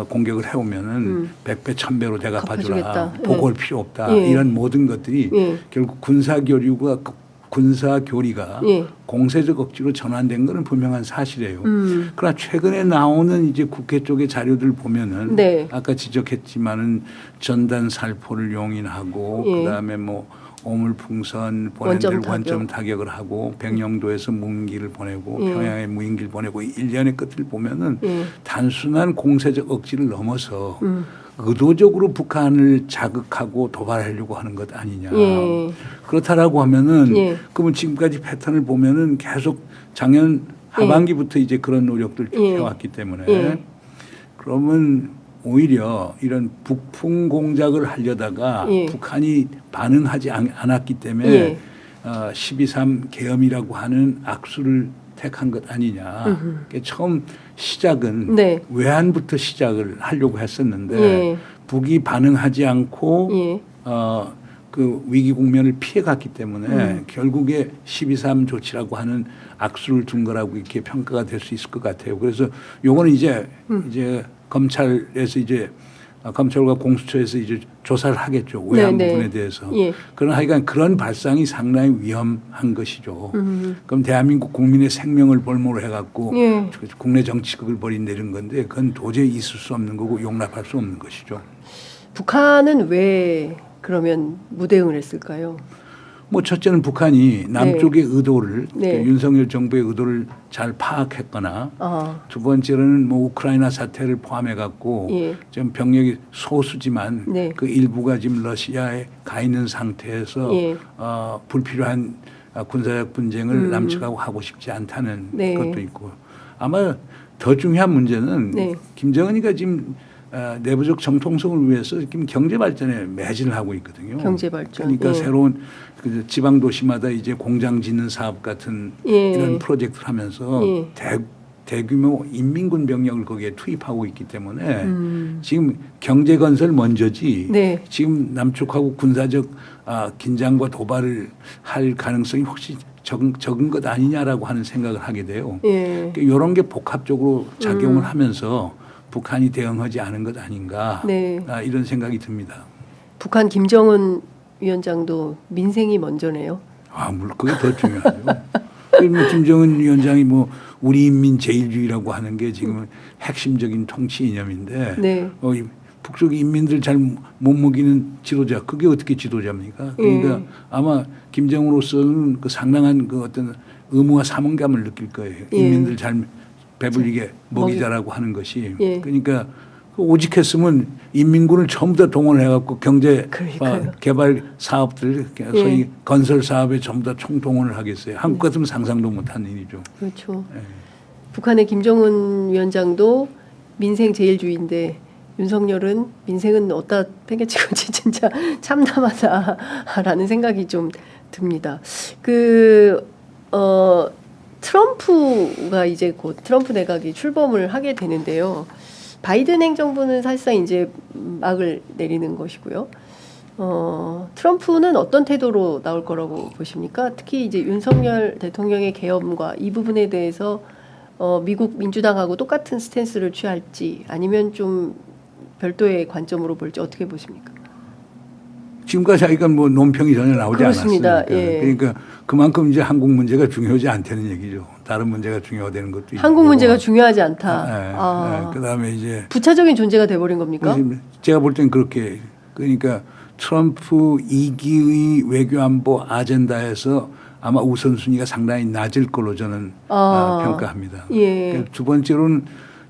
공격을 해오면은 100배, 1000배로 대갚아주라. 보고 올 필요 없다. 이런 모든 것들이 결국 군사 교리가 공세적 억지로 전환된 것은 분명한 사실이에요. 그러나 최근에 나오는 이제 국회 쪽의 자료들 보면은 아까 지적했지만은 전단 살포를 용인하고 그다음에 뭐 오물풍선 보낸들 원점 타격을 하고 백령도에서 무인기를 보내고 평양에 무인기를 보내고 일련의 것들을 보면은 단순한 공세적 억지를 넘어서 의도적으로 북한을 자극하고 도발하려고 하는 것 아니냐. 그렇다라고 하면은 그러면 지금까지 패턴을 보면은 계속 작년 하반기부터 이제 그런 노력들 쭉 해왔기 때문에 그러면 오히려 이런 북풍 공작을 하려다가 북한이 반응하지 않았기 때문에 12.3 계엄이라고 하는 악수를 택한 것 아니냐. 처음 시작은 외환부터 시작을 하려고 했었는데 북이 반응하지 않고 그 위기 국면을 피해갔기 때문에 결국에 12.3 조치라고 하는 악수를 둔 거라고 이렇게 평가가 될 수 있을 것 같아요. 그래서 요거는 이제 검찰에서 이제 검찰과 공수처에서 이제 조사를 하겠죠. 외환 부분에 대해서. 그러나 하여간 그런 발상이 상당히 위험한 것이죠. 그럼 대한민국 국민의 생명을 볼모로 해갖고 국내 정치극을 벌인다는 건데 그건 도저히 있을 수 없는 거고 용납할 수 없는 것이죠. 북한은 왜 그러면 무대응을 했을까요? 뭐 첫째는 북한이 남쪽의 의도를 윤석열 정부의 의도를 잘 파악했거나 두 번째로는 뭐 우크라이나 사태를 포함해 갖고 좀 병력이 소수지만 그 일부가 지금 러시아에 가 있는 상태에서 불필요한 군사적 분쟁을 남측하고 하고 싶지 않다는 것도 있고 아마 더 중요한 문제는 김정은이가 지금 내부적 정통성을 위해서 지금 경제 발전에 매진을 하고 있거든요. 경제 발전. 그러니까 새로운 그 지방 도시마다 이제 공장 짓는 사업 같은 이런 프로젝트를 하면서 대규모 인민군 병력을 거기에 투입하고 있기 때문에 지금 경제 건설 먼저지 지금 남쪽하고 군사적 긴장과 도발을 할 가능성이 혹시 적은 것 아니냐라고 하는 생각을 하게 돼요. 그러니까 이런 게 복합적으로 작용을 하면서 북한이 대응하지 않은 것 아닌가 이런 생각이 듭니다. 북한 김정은 위원장도 민생이 먼저네요. 물론 그게 더 중요하죠. 김정은 위원장이 뭐 우리 인민 제일주의라고 하는 게 지금 핵심적인 통치 이념인데 북쪽 인민들 잘 못 먹이는 지도자, 그게 어떻게 지도자입니까? 그러니까 아마 김정으로서는 그 상당한 그 어떤 의무와 사명감을 느낄 거예요. 인민들 잘 배불리게 먹이자라고 하는 것이. 그러니까 오직했으면 인민군을 전부 다 동원해갖고 경제 개발 사업들, 소위 건설 사업에 전부 다 총동원을 하겠어요. 한국 같으면 상상도 못한 일이죠. 그렇죠. 북한의 김정은 위원장도 민생 제일주의인데 윤석열은 민생은 어디다 팽개치고지 진짜 참담하다라는 생각이 좀 듭니다. 트럼프가 이제 곧 트럼프 내각이 출범을 하게 되는데요. 바이든 행정부는 사실상 이제 막을 내리는 것이고요. 트럼프는 어떤 태도로 나올 거라고 보십니까? 특히 이제 윤석열 대통령의 계엄과 이 부분에 대해서 미국 민주당하고 똑같은 스탠스를 취할지 아니면 좀 별도의 관점으로 볼지 어떻게 보십니까? 지금까지 자기가 뭐 논평이 전혀 나오지 그렇습니다. 않았으니까. 예. 그러니까 그만큼 이제 한국 문제가 중요하지 않다는 얘기죠. 다른 문제가 중요하다는 것도 있고. 한국 문제가 중요하지 않다. 그다음에 이제 부차적인 존재가 돼버린 겁니까? 제가 볼 땐 그렇게 그러니까 트럼프 2기의 외교안보 아젠다에서 아마 우선순위가 상당히 낮을 걸로 저는 평가합니다. 예. 두 번째로는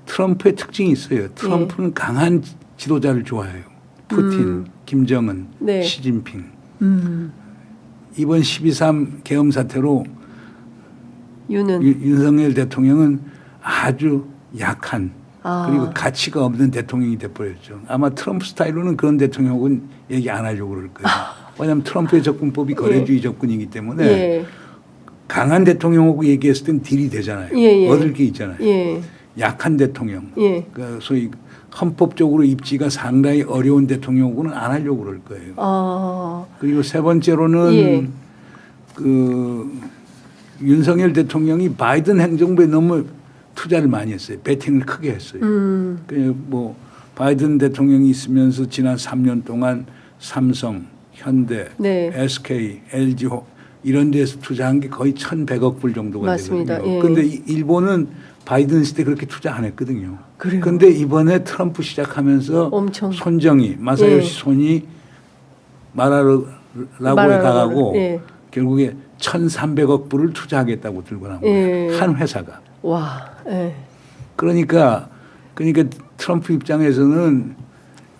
트럼프의 특징이 있어요. 트럼프는 강한 지도자를 좋아해요. 푸틴, 김정은, 네. 시진핑. 이번 12.3 계엄 사태로 윤석열 대통령은 아주 약한 그리고 가치가 없는 대통령이 돼버렸죠. 아마 트럼프 스타일로는 그런 대통령은 얘기 안 하려고 그럴 거예요. 왜냐하면 트럼프의 접근법이 거래주의 접근이기 때문에 강한 대통령하고 얘기했을 땐 딜이 되잖아요. 얻을 게 있잖아요. 약한 대통령, 그러니까 소위 헌법적으로 입지가 상당히 어려운 대통령하고는 안 하려고 그럴 거예요. 그리고 세 번째로는 그 윤석열 대통령이 바이든 행정부에 너무 투자를 많이 했어요. 배팅을 크게 했어요. 뭐 바이든 대통령이 있으면서 지난 3년 동안 삼성, 현대, SK, LG 이런 데서 투자한 게 거의 1,100억 불 정도가 맞습니다. 되거든요. 그런데 일본은 바이든 시대 그렇게 투자 안 했거든요. 그래요. 근데 이번에 트럼프 시작하면서 엄청. 손정이 마사요시 손이 마라라고에 가가고 결국에 1,300억 불을 투자하겠다고 들고 나온 거예요. 한 회사가. 와. 그러니까 트럼프 입장에서는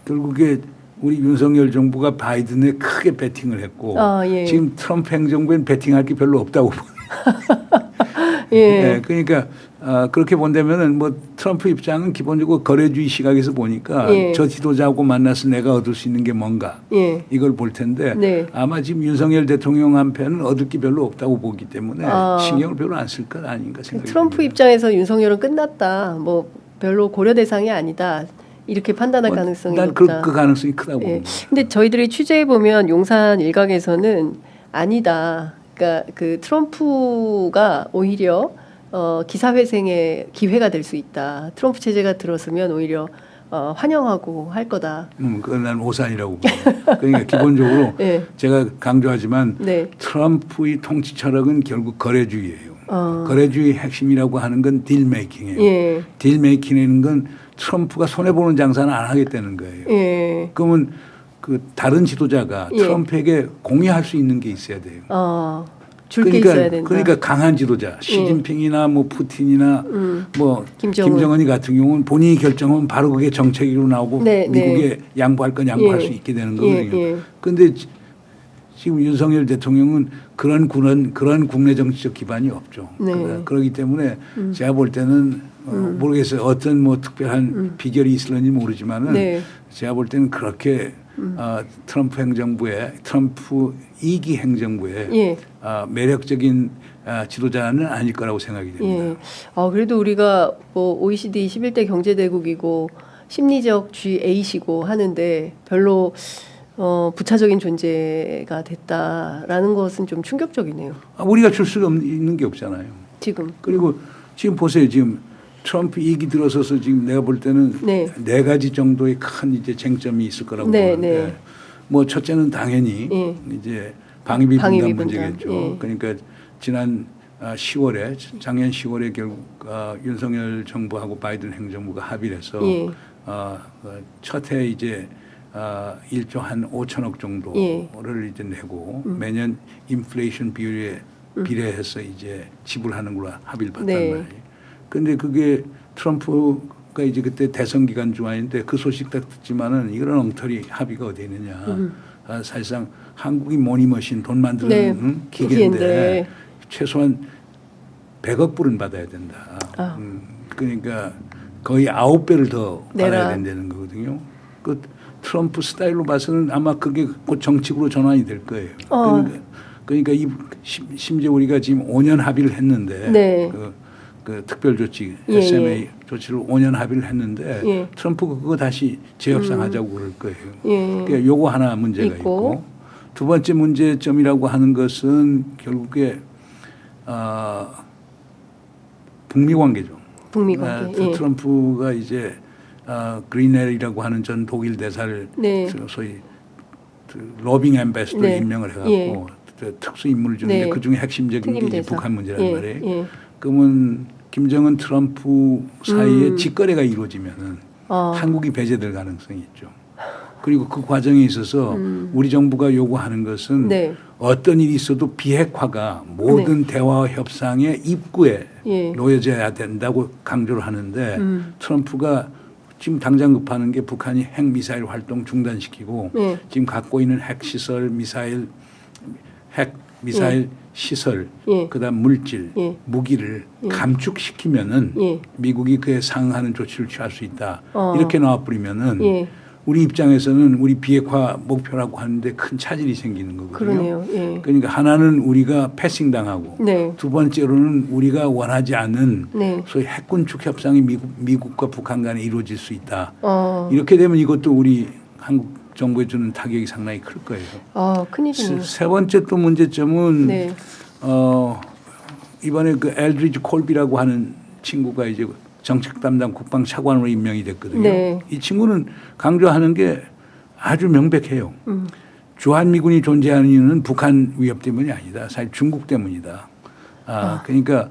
결국에 우리 윤석열 정부가 바이든에 크게 배팅을 했고 지금 트럼프 행정부엔 배팅할 게 별로 없다고 보여요. 그러니까 그렇게 본다면은 뭐 트럼프 입장은 기본적으로 거래주의 시각에서 보니까 저 지도자하고 만나서 내가 얻을 수 있는 게 뭔가 이걸 볼 텐데 아마 지금 윤석열 대통령 한편은 얻을 게 별로 없다고 보기 때문에 신경을 별로 안 쓸 것 아닌가 생각이 트럼프 듭니다. 입장에서 윤석열은 끝났다. 뭐 별로 고려 대상이 아니다. 이렇게 판단할 가능성이 난 높다. 그 가능성이 크다고 봅니다. 근데 저희들이 취재해 보면 용산 일각에서는 아니다. 그러니까 그 트럼프가 오히려 기사회생의 기회가 될 수 있다. 트럼프 체제가 들어서면 오히려 환영하고 할 거다. 그건 난 오산이라고 봅니다. 그러니까 기본적으로 제가 강조하지만 트럼프의 통치 철학은 결국 거래주의예요. 거래주의 핵심이라고 하는 건 딜메이킹이에요. 딜메이킹이라는 건 트럼프가 손해보는 장사는 안 하겠다는 거예요. 그러면 그 다른 지도자가 트럼프에게 공유할 수 있는 게 있어야 돼요. 줄 게 있어야 된다. 그러니까 강한 지도자, 시진핑이나 뭐 푸틴이나 뭐 김정은이 같은 경우는 본인이 결정하면 바로 그게 정책으로 나오고 미국에 양보할 건 양보할 수 있게 되는 거거든요. 그런데 지금 윤석열 대통령은 그런 국내 정치적 기반이 없죠. 그렇기 때문에 제가 볼 때는 모르겠어요. 어떤 뭐 특별한 비결이 있을는지 모르지만은 제가 볼 때는 그렇게 트럼프 행정부의 트럼프 2기 행정부의 매력적인 지도자는 아닐 거라고 생각이 됩니다. 그래도 우리가 뭐 OECD 11대 경제대국이고 심리적 G8이고 하는데 별로 부차적인 존재가 됐다라는 것은 좀 충격적이네요. 우리가 줄 수가 있는 게 없잖아요. 지금. 그리고 지금 보세요. 지금 트럼프 2기 들어서서 지금 내가 볼 때는 네 가지 정도의 큰 이제 쟁점이 있을 거라고 보는데 뭐 첫째는 당연히 이제 방위비 분담 문제겠죠. 그러니까 지난 10월에 작년 10월에 결국 윤석열 정부하고 바이든 행정부가 합의를 해서 첫해 이제 1조 한 5천억 정도를 예. 이제 내고 매년 인플레이션 비율에 비례해서 이제 지불하는 걸로 합의를 봤단 네. 말이에요. 그런데 그게 트럼프가 이제 그때 대선 기간 중간인데 그 소식 딱 듣지만은 이런 엉터리 합의가 어디 있느냐. 사실상 한국이 모니머신 돈 만드는 네. 기계인데 최소한 100억 불은 받아야 된다. 아. 그러니까 거의 9배를 더 내라. 받아야 된다는 거거든요. 그 트럼프 스타일로 봐서는 아마 그게 곧 정책으로 전환이 될 거예요. 그러니까 이 심지어 우리가 지금 5년 합의를 했는데 네. 그 특별 조치 예, SMA 예. 조치를 5년 합의를 했는데 예. 트럼프가 그거 다시 재협상하자고 그럴 거예요. 예. 그러니까 요거 하나 문제가 있고 두 번째 문제점이라고 하는 것은 결국에 북미 관계죠. 북미 관계. 예. 트럼프가 이제 그리넬이라고 하는 전 독일 대사를 네. 소위 로빙 앰베서더 네. 임명을 해갖고 예. 특수 임무를 주는데 네. 그 중에 핵심적인 게 이제 대사. 북한 문제란 예. 말이에요. 예. 그러면 김정은 트럼프 사이에 직거래가 이루어지면은 한국이 배제될 가능성이 있죠. 그리고 그 과정에 있어서 우리 정부가 요구하는 것은 네. 어떤 일이 있어도 비핵화가 모든 대화 협상의 입구에 예. 놓여져야 된다고 강조를 하는데 트럼프가 지금 당장 급하는 게 북한이 핵 미사일 활동 중단시키고 네. 지금 갖고 있는 핵 시설 핵 미사일 시설 예. 그다음 물질 예. 무기를 감축시키면은 예. 미국이 그에 상응하는 조치를 취할 수 있다. 어. 이렇게 나와버리면은 예. 우리 입장에서는 우리 비핵화 목표라고 하는데 큰 차질이 생기는 거거든요. 그러네요. 예. 그러니까 하나는 우리가 패싱당하고 네. 두 번째로는 우리가 원하지 않는 네. 소위 핵군축 협상이 미국과 북한 간에 이루어질 수 있다. 이렇게 이렇게 되면 이것도 우리 한국 정부에 주는 타격이 상당히 클 거예요. 큰일이네요. 세 번째 또 문제점은 네. 이번에 그 엘드리지 콜비라고 하는 친구가 이제 정책 담당 국방 차관으로 임명이 됐거든요. 네. 이 친구는 강조하는 게 아주 명백해요. 주한미군이 존재하는 이유는 북한 위협 때문이 아니다. 사실 중국 때문이다. 그러니까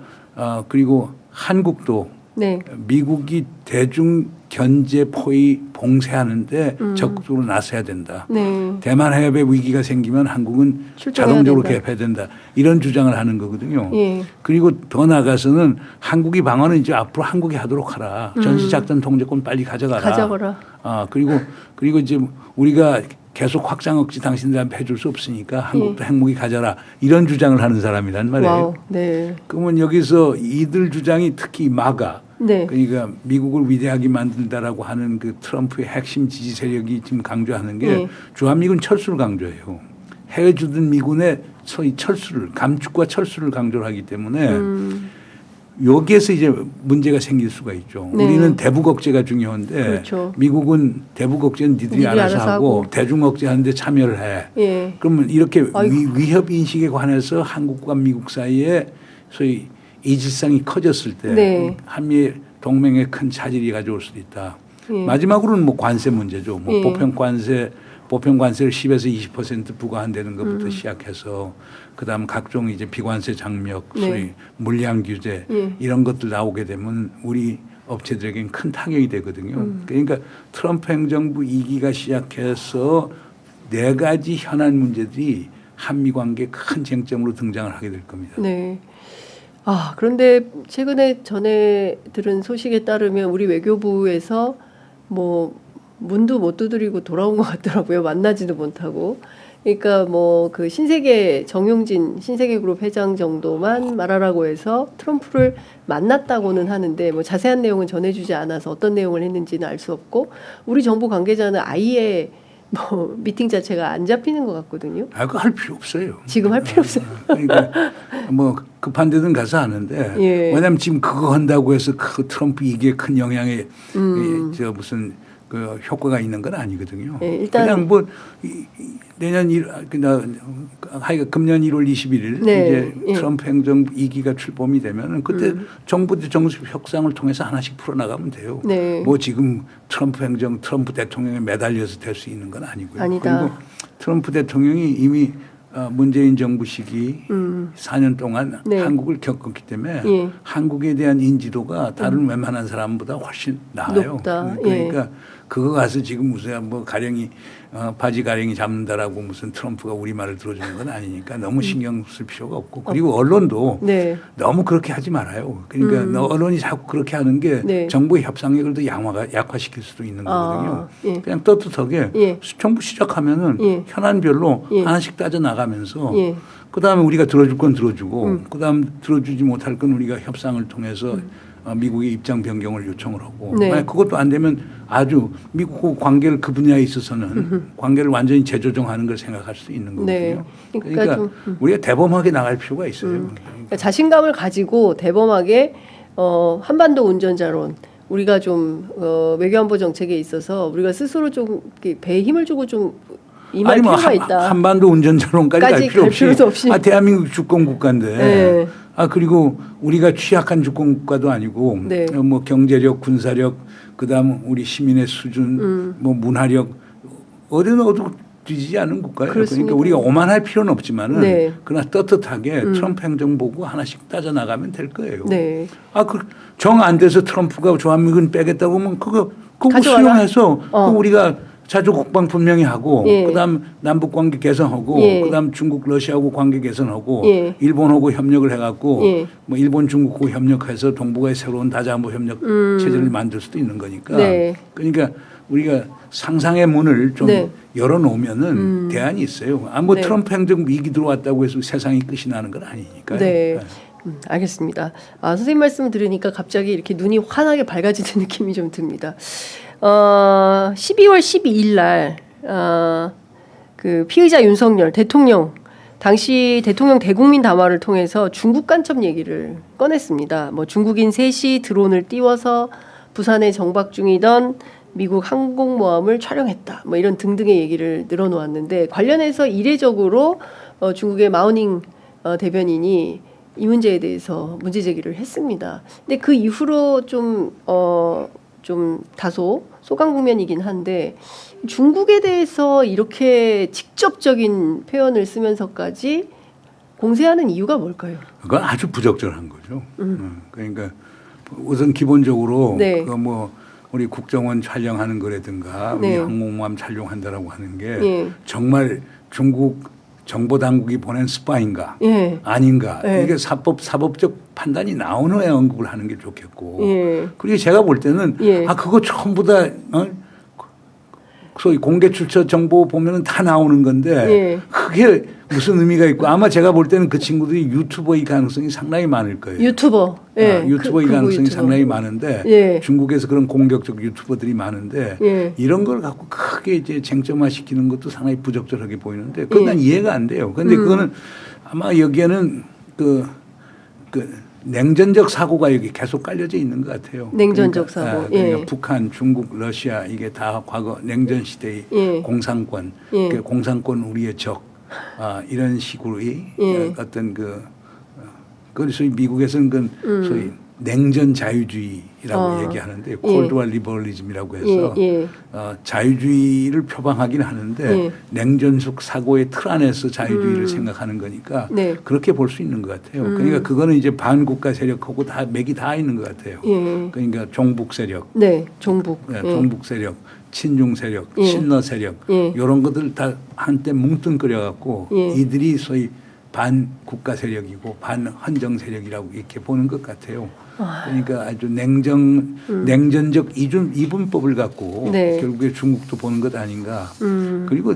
그리고 한국도 네. 미국이 대중 견제 포위 봉쇄하는데 적극적으로 나서야 된다. 네. 대만 해협에 위기가 생기면 한국은 출동해야 자동적으로 된다. 개입해야 된다. 이런 주장을 하는 거거든요. 예. 그리고 더 나아가서는 한국이 방어는 이제 앞으로 한국이 하도록 하라. 전시작전 통제권 빨리 가져가라. 가져가라. 그리고 이제 우리가 계속 확장 억지 당신들한테 해줄 수 없으니까 한국도 핵무기 가져라. 이런 주장을 하는 사람이란 말이에요. 와우. 네. 그러면 여기서 이들 주장이 특히 마가 네. 그러니까 미국을 위대하게 만든다라고 하는 그 트럼프의 핵심 지지 세력이 지금 강조하는 게 네. 주한미군 철수를 강조해요. 해외 주둔 미군의 소위 철수를 감축과 철수를 강조를 하기 때문에 여기에서 이제 문제가 생길 수가 있죠. 네. 우리는 대북 억제가 중요한데 그렇죠. 미국은 대북 억제는 니들이 알아서 하고 대중 억제하는데 참여를 해. 예. 그러면 이렇게 위협 인식에 관해서 한국과 미국 사이에 소위 이질성이 커졌을 때 네. 한미 동맹에 큰 차질이 가져올 수도 있다. 예. 마지막으로는 뭐 관세 문제죠. 뭐 예. 보편 관세를 10에서 20% 부과한다는 것부터 시작해서 그다음 각종 이제 비관세 장벽, 네. 소위 물량 규제 예. 이런 것들 나오게 되면 우리 업체들에게는 큰 타격이 되거든요. 그러니까 트럼프 행정부 2기가 시작해서 4가지 현안 문제들이 한미 관계에 큰 쟁점으로 등장을 하게 될 겁니다. 네. 그런데 최근에 전해 들은 소식에 따르면 우리 외교부에서 뭐 문도 못 두드리고 돌아온 것 같더라고요. 만나지도 못하고. 그러니까 뭐 그 신세계 정용진 신세계그룹 회장 정도만 말하라고 해서 트럼프를 만났다고는 하는데 뭐 자세한 내용은 전해주지 않아서 어떤 내용을 했는지는 알 수 없고 우리 정부 관계자는 아예 뭐 미팅 자체가 안 잡히는 것 같거든요. 그거 할 필요 없어요. 지금 할 필요 없어요. 그러니까 뭐 급한 데든 가서 하는데 예. 왜냐하면 지금 그거 한다고 해서 그 트럼프 이게 큰 영향에 저 무슨 그 효과가 있는 건 아니거든요. 예, 일단 그냥 뭐 내년 하여간 금년 1월 21일 네, 이제 트럼프 행정부 2기가 출범이 되면 그때 정부 대 정부 협상을 통해서 하나씩 풀어나가면 돼요. 네. 뭐 지금 트럼프 대통령에 매달려서 될 수 있는 건 아니고요. 아니다. 그리고 트럼프 대통령이 이미 문재인 정부 시기 4년 동안 네. 한국을 겪었기 때문에 예. 한국에 대한 인지도가 다른 웬만한 사람보다 훨씬 나아요. 높다. 그러니까 그거 가서 지금 무슨 뭐 가령이 바지 가령이 잡는다라고 무슨 트럼프가 우리 말을 들어주는 건 아니니까 너무 신경 쓸 필요가 없고 그리고 언론도 네. 너무 그렇게 하지 말아요. 그러니까 언론이 자꾸 그렇게 하는 게 네. 정부의 협상력을 더 약화시킬 수도 있는 거거든요. 예. 그냥 떳떳하게 예. 정부 시작하면은 예. 현안별로 예. 하나씩 따져 나가면서 예. 그다음에 우리가 들어줄 건 들어주고 그다음 들어주지 못할 건 우리가 협상을 통해서 미국의 입장 변경을 요청을 하고 네. 만약 그것도 안 되면 아주 미국 관계를 그 분야에 있어서는 관계를 완전히 재조정하는 걸 생각할 수 있는 거거든요. 네. 그러니까 우리가 대범하게 나갈 필요가 있어요. 그러니까 자신감을 가지고 대범하게 한반도 운전자론 우리가 좀 외교안보 정책에 있어서 우리가 스스로 좀 배에 힘을 주고 좀 임할 아니 뭐 필요가 있다. 한반도 운전자론까지 갈 필요 없이, 필요도 없이. 대한민국 주권 국가인데 네. 그리고 우리가 취약한 주권 국가도 아니고 네. 뭐 경제력, 군사력, 그다음 우리 시민의 수준, 뭐 문화력 어디는 뒤지지 않은 국가예요. 그렇습니다. 그러니까 우리가 오만할 필요는 없지만은 네. 그러나 떳떳하게 트럼프 행정 보고 하나씩 따져 나가면 될 거예요. 네. 정 안 돼서 트럼프가 주한미군 빼겠다고 하면 그거 가져와라. 수용해서 우리가 자주 국방 분명히 하고 예. 그다음 남북 관계 개선하고 예. 그다음 중국 러시아하고 관계 개선하고 예. 일본하고 협력을 해갖고 예. 뭐 일본 중국하고 협력해서 동북아의 새로운 다자안보 협력 체제를 만들 수도 있는 거니까 네. 그러니까 우리가 상상의 문을 좀 네. 열어놓으면은 대안이 있어요. 뭐 네. 트럼프 행정 위기 들어왔다고 해서 세상이 끝이 나는 건 아니니까요. 네. 알겠습니다. 선생님 말씀 들으니까 갑자기 이렇게 눈이 환하게 밝아지는 느낌이 좀 듭니다. 12월 12일 날, 그 피의자 윤석열 대통령, 당시 대통령 대국민 담화를 통해서 중국 간첩 얘기를 꺼냈습니다. 뭐 중국인 셋이 드론을 띄워서 부산에 정박 중이던 미국 항공모함을 촬영했다. 뭐 이런 등등의 얘기를 늘어놓았는데 관련해서 이례적으로 중국의 마오닝 대변인이 이 문제에 대해서 문제 제기를 했습니다. 근데 그 이후로 좀 다소 소강국면이긴 한데 중국에 대해서 이렇게 직접적인 표현을 쓰면서까지 공세하는 이유가 뭘까요? 그건 아주 부적절한 거죠. 그러니까 우선 기본적으로 네. 뭐 우리 국정원 촬영하는 거라든가 우리 네. 항공모함 촬영한다라고 하는 게 예. 정말 중국 정보 당국이 보낸 스파인가 예. 아닌가 예. 이게 사법적 판단이 나온 후에 언급을 하는 게 좋겠고 예. 그리고 제가 볼 때는 예. 그거 전부 다 소위 공개 출처 정보 보면은 다 나오는 건데 예. 그게 무슨 의미가 있고 아마 제가 볼 때는 그 친구들이 유튜버의 가능성이 상당히 많을 거예요. 유튜버. 예. 유튜버의 극우 가능성이 유튜버. 상당히 많은데 예. 중국에서 그런 공격적 유튜버들이 많은데 예. 이런 걸 갖고 크게 이제 쟁점화 시키는 것도 상당히 부적절하게 보이는데 그건 예. 난 이해가 안 돼요. 그런데 그거는 아마 여기에는 그 냉전적 사고가 여기 계속 깔려져 있는 것 같아요. 냉전적 사고. 그러니까 예. 북한, 중국, 러시아 이게 다 과거 냉전 시대의 예. 공산권, 예. 그 공산권 우리의 적 이런 식으로의 예. 어떤 그걸 소위 미국에서는 소위 냉전 자유주의라고 얘기하는데 콜드워 리버럴리즘이라고 해서 예. 자유주의를 표방하긴 하는데 예. 냉전적 사고의 틀 안에서 자유주의를 생각하는 거니까 네. 그렇게 볼 수 있는 것 같아요. 그러니까 그거는 이제 반국가 세력하고 다 맥이 다 있는 것 같아요. 예. 그러니까 종북 세력, 네. 종북. 네, 예. 종북 세력, 친중 세력, 예. 친러 세력 예. 이런 것들 다 한때 뭉뚱그려 갖고 예. 이들이 소위 반국가 세력이고 반헌정 세력이라고 이렇게 보는 것 같아요. 그러니까 아주 냉전적 이분법을 갖고 네. 결국에 중국도 보는 것 아닌가. 그리고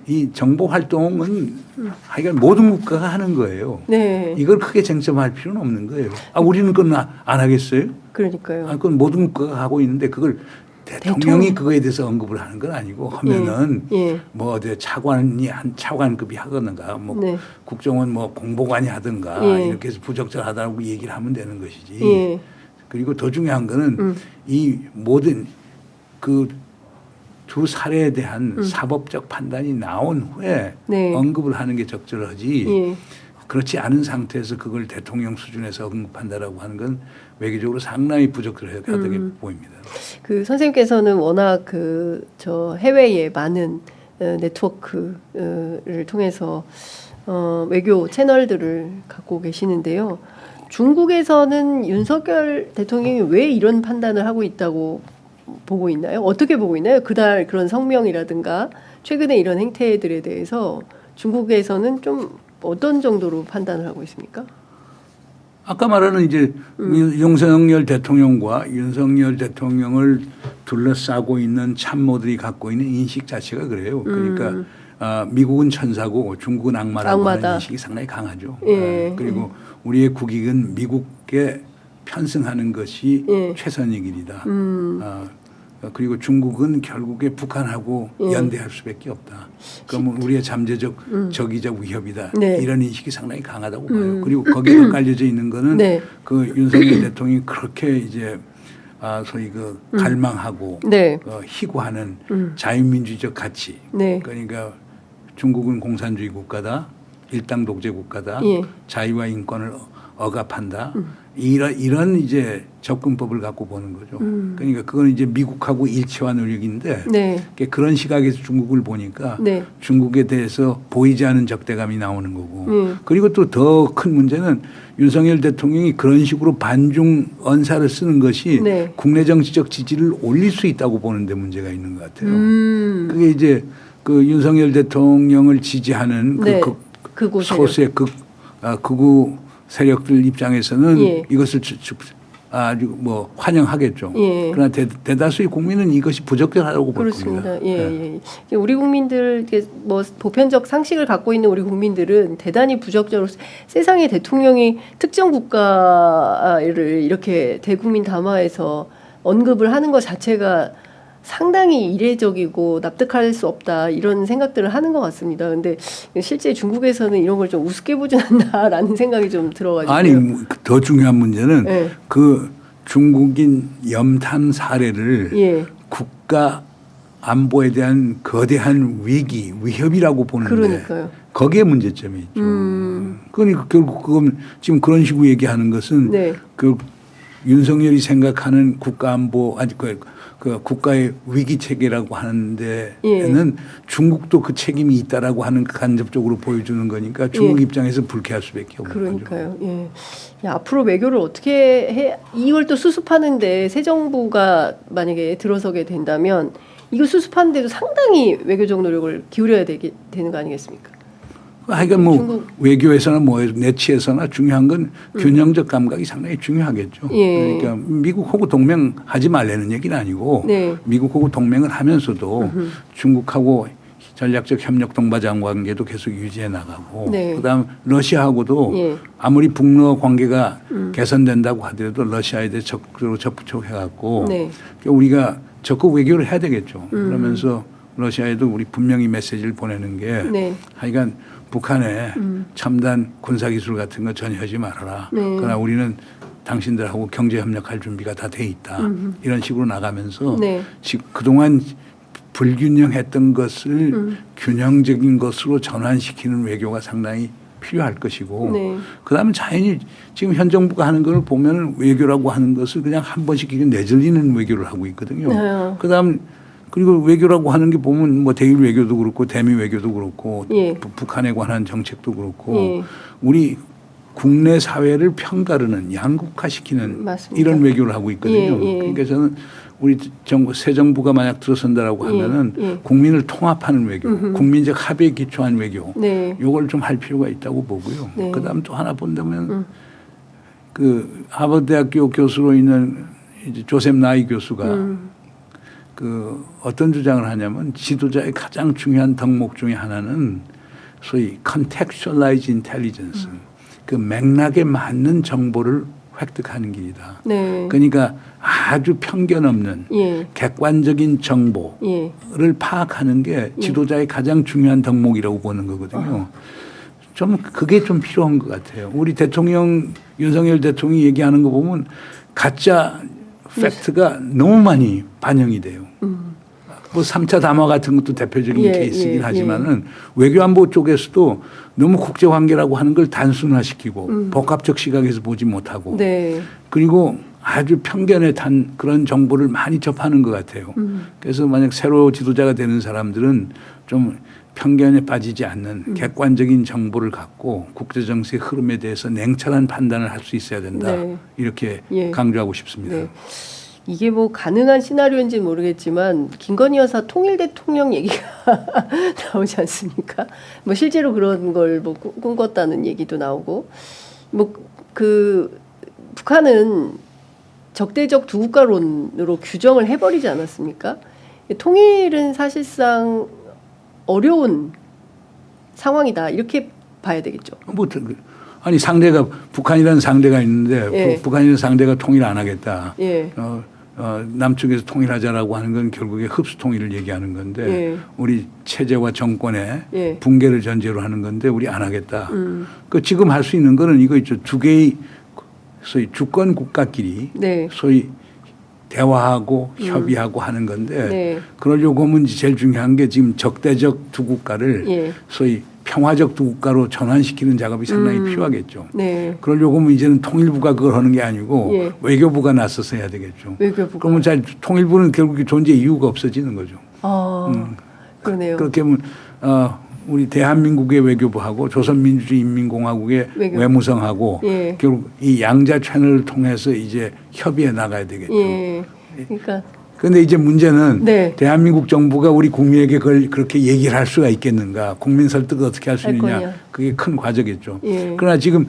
이 정보 활동은 하여간 모든 국가가 하는 거예요. 네. 이걸 크게 쟁점할 필요는 없는 거예요. 우리는 그건 안 하겠어요? 그러니까요. 그건 모든 국가가 하고 있는데 그걸 대통령이 그거에 대해서 언급을 하는 건 아니고 하면은 예. 뭐 어디 차관이 한 차관급이 하거든가 뭐 네. 국정원 뭐 공보관이 하든가 예. 이렇게 해서 부적절하다고 얘기를 하면 되는 것이지. 예. 그리고 더 중요한 거는 이 모든 그 두 사례에 대한 사법적 판단이 나온 후에 네. 언급을 하는 게 적절하지. 예. 그렇지 않은 상태에서 그걸 대통령 수준에서 언급한다라고 하는 건 외교적으로 상당히 부적절하게 보입니다. 그 선생님께서는 워낙 저 해외에 많은 네트워크를 통해서 외교 채널들을 갖고 계시는데요. 중국에서는 윤석열 대통령이 왜 이런 판단을 하고 있다고 보고 있나요? 어떻게 보고 있나요? 그날 그런 성명이라든가 최근에 이런 행태들에 대해서 중국에서는 좀 어떤 정도로 판단을 하고 있습니까? 아까 말하는 이제 윤석열 대통령과 윤석열 대통령을 둘러싸고 있는 참모들이 갖고 있는 인식 자체가 그래요. 그러니까 미국은 천사고 중국은 악마라고 하는 인식이 상당히 강하죠. 예. 그리고 우리의 국익은 미국에 편승하는 것이 최선의 길이다. 그리고 중국은 결국에 북한하고 연대할 수밖에 없다. 그러면 우리의 잠재적 적이적 위협이다. 네. 이런 인식이 상당히 강하다고 봐요. 그리고 거기에 엇갈려져 있는 거는 네. 그 윤석열 대통령이 그렇게 이제 소위 그 갈망하고 네. 희구하는 자유민주적 가치. 네. 그러니까 중국은 공산주의 국가다. 일당 독재 국가다. 예. 자유와 인권을 억압한다. 이런 이제 접근법을 갖고 보는 거죠. 그러니까 그건 이제 미국하고 일치화 노력인데 네. 그런 시각에서 중국을 보니까 네. 중국에 대해서 보이지 않은 적대감이 나오는 거고 그리고 또 더 큰 문제는 윤석열 대통령이 그런 식으로 반중 언사를 쓰는 것이 네. 국내 정치적 지지를 올릴 수 있다고 보는 데 문제가 있는 것 같아요. 그게 이제 그 윤석열 대통령을 지지하는 네. 그 소수의 극우 세력들 입장에서는 예. 이것을 아주 뭐 환영하겠죠. 예. 그러나 대다수의 국민은 이것이 부적절하다고 볼 겁니다. 그렇습니다. 예. 우리 국민들 뭐 보편적 상식을 갖고 있는 우리 국민들은 대단히 부적절로 세상에 대통령이 특정 국가를 이렇게 대국민 담화에서 언급을 하는 것 자체가 상당히 이례적이고 납득할 수 없다 이런 생각들을 하는 것 같습니다. 근데 실제 중국에서는 이런 걸 좀 우습게 보진 않나라는 생각이 좀 들어가지고. 아니 더 중요한 문제는 네. 그 중국인 염탐 사례를 예. 국가 안보에 대한 거대한 위협이라고 보는데 그러니까요. 거기에 문제점이 있죠. 그러니까 결국 그건 지금 그런 식으로 얘기하는 것은 네. 그 윤석열이 생각하는 국가 안보 아니 그 국가의 위기 체계라고 하는 데에는 중국도 그 책임이 있다라고 하는 간접적으로 보여주는 거니까 중국 입장에서 불쾌할 수밖에 없는 그러니까요. 거죠. 예. 야, 앞으로 외교를 어떻게 해? 이걸 또 수습하는데 새 정부가 만약에 들어서게 된다면 이거 수습하는데도 상당히 외교적 노력을 기울여야 되는 거 아니겠습니까? 하여간 뭐 외교에서나 뭐 내치에서나 중요한 건 균형적 감각이 상당히 중요하겠죠. 예. 그러니까 미국하고 동맹하지 말라는 얘기는 아니고 네. 미국하고 동맹을 하면서도 중국하고 전략적 협력 동반자 관계도 계속 유지해 나가고 네. 그다음 러시아하고도 예. 아무리 북러 관계가 개선된다고 하더라도 러시아에 대해 적극적으로 접촉해 갖고 네. 우리가 적극 외교를 해야 되겠죠. 그러면서 러시아에도 우리 분명히 메시지를 보내는 게 네. 하여간 북한에 첨단 군사기술 같은 거 전혀 하지 말아라. 네. 그러나 우리는 당신들하고 경제협력할 준비가 다 돼 있다. 이런 식으로 나가면서 네. 그동안 불균형했던 것을 균형적인 것으로 전환시키는 외교가 상당히 필요할 것이고 네. 그다음에 자연히 지금 현 정부가 하는 걸 보면 외교라고 하는 것을 그냥 한 번씩 내절리는 외교를 하고 있거든요. 네. 그다음 그리고 외교라고 하는 게 보면 뭐 대일 외교도 그렇고 대미 외교도 그렇고 예. 북한에 관한 정책도 그렇고 예. 우리 국내 사회를 편가르는 양극화시키는 맞습니다. 이런 외교를 하고 있거든요. 예. 그러니까 저는 우리 새 정부가 만약 들어선다라고 하면은 국민을 통합하는 외교, 국민적 합의에 기초한 외교, 네. 이걸 좀 할 필요가 있다고 보고요. 네. 그다음 또 하나 본다면 그 하버드대학교 교수로 있는 이제 조셉 나이 교수가 그 어떤 주장을 하냐면 지도자의 가장 중요한 덕목 중에 하나는 소위 contextualized intelligence, 그 맥락에 맞는 정보를 획득하는 길이다. 네. 그러니까 아주 편견 없는 예. 객관적인 정보를 예. 파악하는 게 지도자의 가장 중요한 덕목이라고 보는 거거든요. 좀 그게 좀 필요한 것 같아요. 우리 대통령 윤석열 대통령이 얘기하는 거 보면 가짜 팩트가 너무 많이 반영이 돼요. 뭐 3차 담화 같은 것도 대표적인 케이스이긴 하지만은 외교안보 쪽에서도 너무 국제관계라고 하는 걸 단순화시키고 복합적 시각에서 보지 못하고 네. 그리고 아주 편견에 탄 그런 정보를 많이 접하는 것 같아요. 그래서 만약 새로 지도자가 되는 사람들은 좀 편견에 빠지지 않는 객관적인 정보를 갖고 국제 정세의 흐름에 대해서 냉철한 판단을 할 수 있어야 된다. 네. 이렇게 예. 강조하고 싶습니다. 네. 이게 뭐 가능한 시나리오인지는 모르겠지만 김건희 여사 통일 대통령 얘기가 나오지 않습니까? 뭐 실제로 그런 걸 뭐 꿈꿨다는 얘기도 나오고 뭐 그 북한은 적대적 두 국가론으로 규정을 해버리지 않았습니까? 통일은 사실상 어려운 상황이다 이렇게 봐야 되겠죠. 뭐 아니 상대가 북한이라는 상대가 있는데 예. 북한이라는 상대가 통일 안 하겠다. 예. 남쪽에서 통일하자라고 하는 건 결국에 흡수 통일을 얘기하는 건데 예. 우리 체제와 정권의 예. 붕괴를 전제로 하는 건데 우리 안 하겠다. 그 지금 할 수 있는 거는 이거 있죠. 두 개의 소위 주권 국가끼리 네. 소위 대화하고 협의하고 하는 건데 네. 그러려고 하면 제일 중요한 게 지금 적대적 두 국가를 예. 소위 평화적 두 국가로 전환시키는 작업이 상당히 필요하겠죠. 네. 그러려고 하면 이제는 통일부가 그걸 하는 게 아니고 예. 외교부가 나서서 해야 되겠죠. 외교부가. 그러면 잘 통일부는 결국 존재 이유가 없어지는 거죠. 그러네요. 그렇게 하면 우리 대한민국의 외교부하고 조선민주주의인민공화국의 외교. 외무성하고 예. 결국 이 양자 채널을 통해서 이제 협의해 나가야 되겠죠. 예. 그러니까 그런데 이제 문제는 네. 대한민국 정부가 우리 국민에게 그걸 그렇게 얘기를 할 수가 있겠는가. 국민 설득을 어떻게 할 수 할 있느냐. 거냐. 그게 큰 과제겠죠. 예. 그러나 지금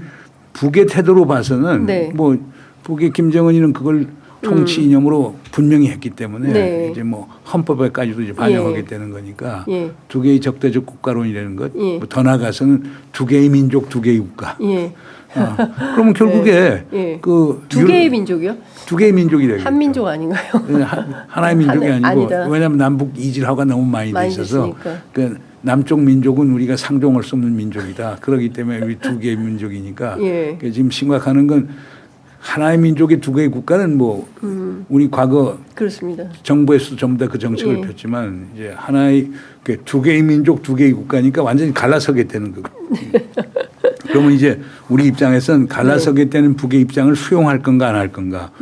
북의 태도로 봐서는 네. 뭐 북의 김정은이는 그걸 통치 이념으로 분명히 했기 때문에 네. 이제 뭐 헌법에까지도 이제 반영하게 예. 되는 거니까 예. 두 개의 적대적 국가론이라는 것, 예. 뭐더 나아가서는 두 개의 민족, 두 개의 국가. 예. 그러면 결국에 예. 그 두 개의 민족이요? 두 개의 민족이래요. 한민족 아닌가요? 하나의 민족이 아니고 아니다. 왜냐하면 남북 이질화가 너무 많이 돼 많이 있어서 됐으니까. 그 남쪽 민족은 우리가 상종할 수 없는 민족이다. 그렇기 때문에 우리 두 개의 민족이니까 예. 지금 심각한 건 하나의 민족의 두 개의 국가는 뭐 우리 과거 그렇습니다. 정부에서도 전부 다 그 정책을 예. 폈지만 이제 하나의 두 개의 민족 두 개의 국가니까 완전히 갈라서게 되는 거고. 그러면 이제 우리 입장에서는 갈라서게 되는 북의 입장을 수용할 건가 안 할 건가.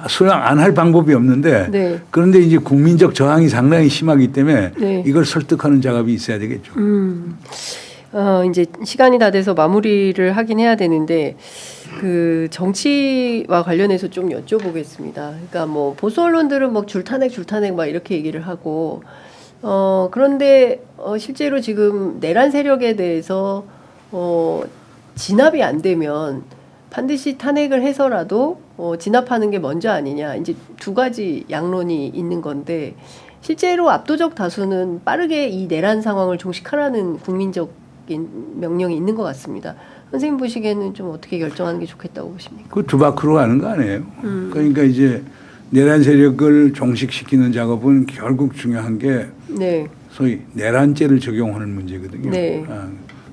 수용 안 할 방법이 없는데 네. 그런데 이제 국민적 저항이 상당히 심하기 때문에 네. 이걸 설득하는 작업이 있어야 되겠죠. 이제 시간이 다 돼서 마무리를 하긴 해야 되는데 그 정치와 관련해서 좀 여쭤보겠습니다. 그러니까 뭐 보수 언론들은 뭐 줄타nek 막 이렇게 얘기를 하고 그런데 실제로 지금 내란 세력에 대해서 진압이 안 되면 반드시 탄핵을 해서라도 진압하는 게 먼저 아니냐. 이제 두 가지 양론이 있는 건데 실제로 압도적 다수는 빠르게 이 내란 상황을 종식하라는 국민적인 명령이 있는 것 같습니다. 선생님 보시기에는 좀 어떻게 결정하는 게 좋겠다고 보십니까? 그 두바크로 하는 거 아니에요. 그러니까 이제 내란 세력을 종식시키는 작업은 결국 중요한 게 네. 소위 내란죄를 적용하는 문제거든요. 네.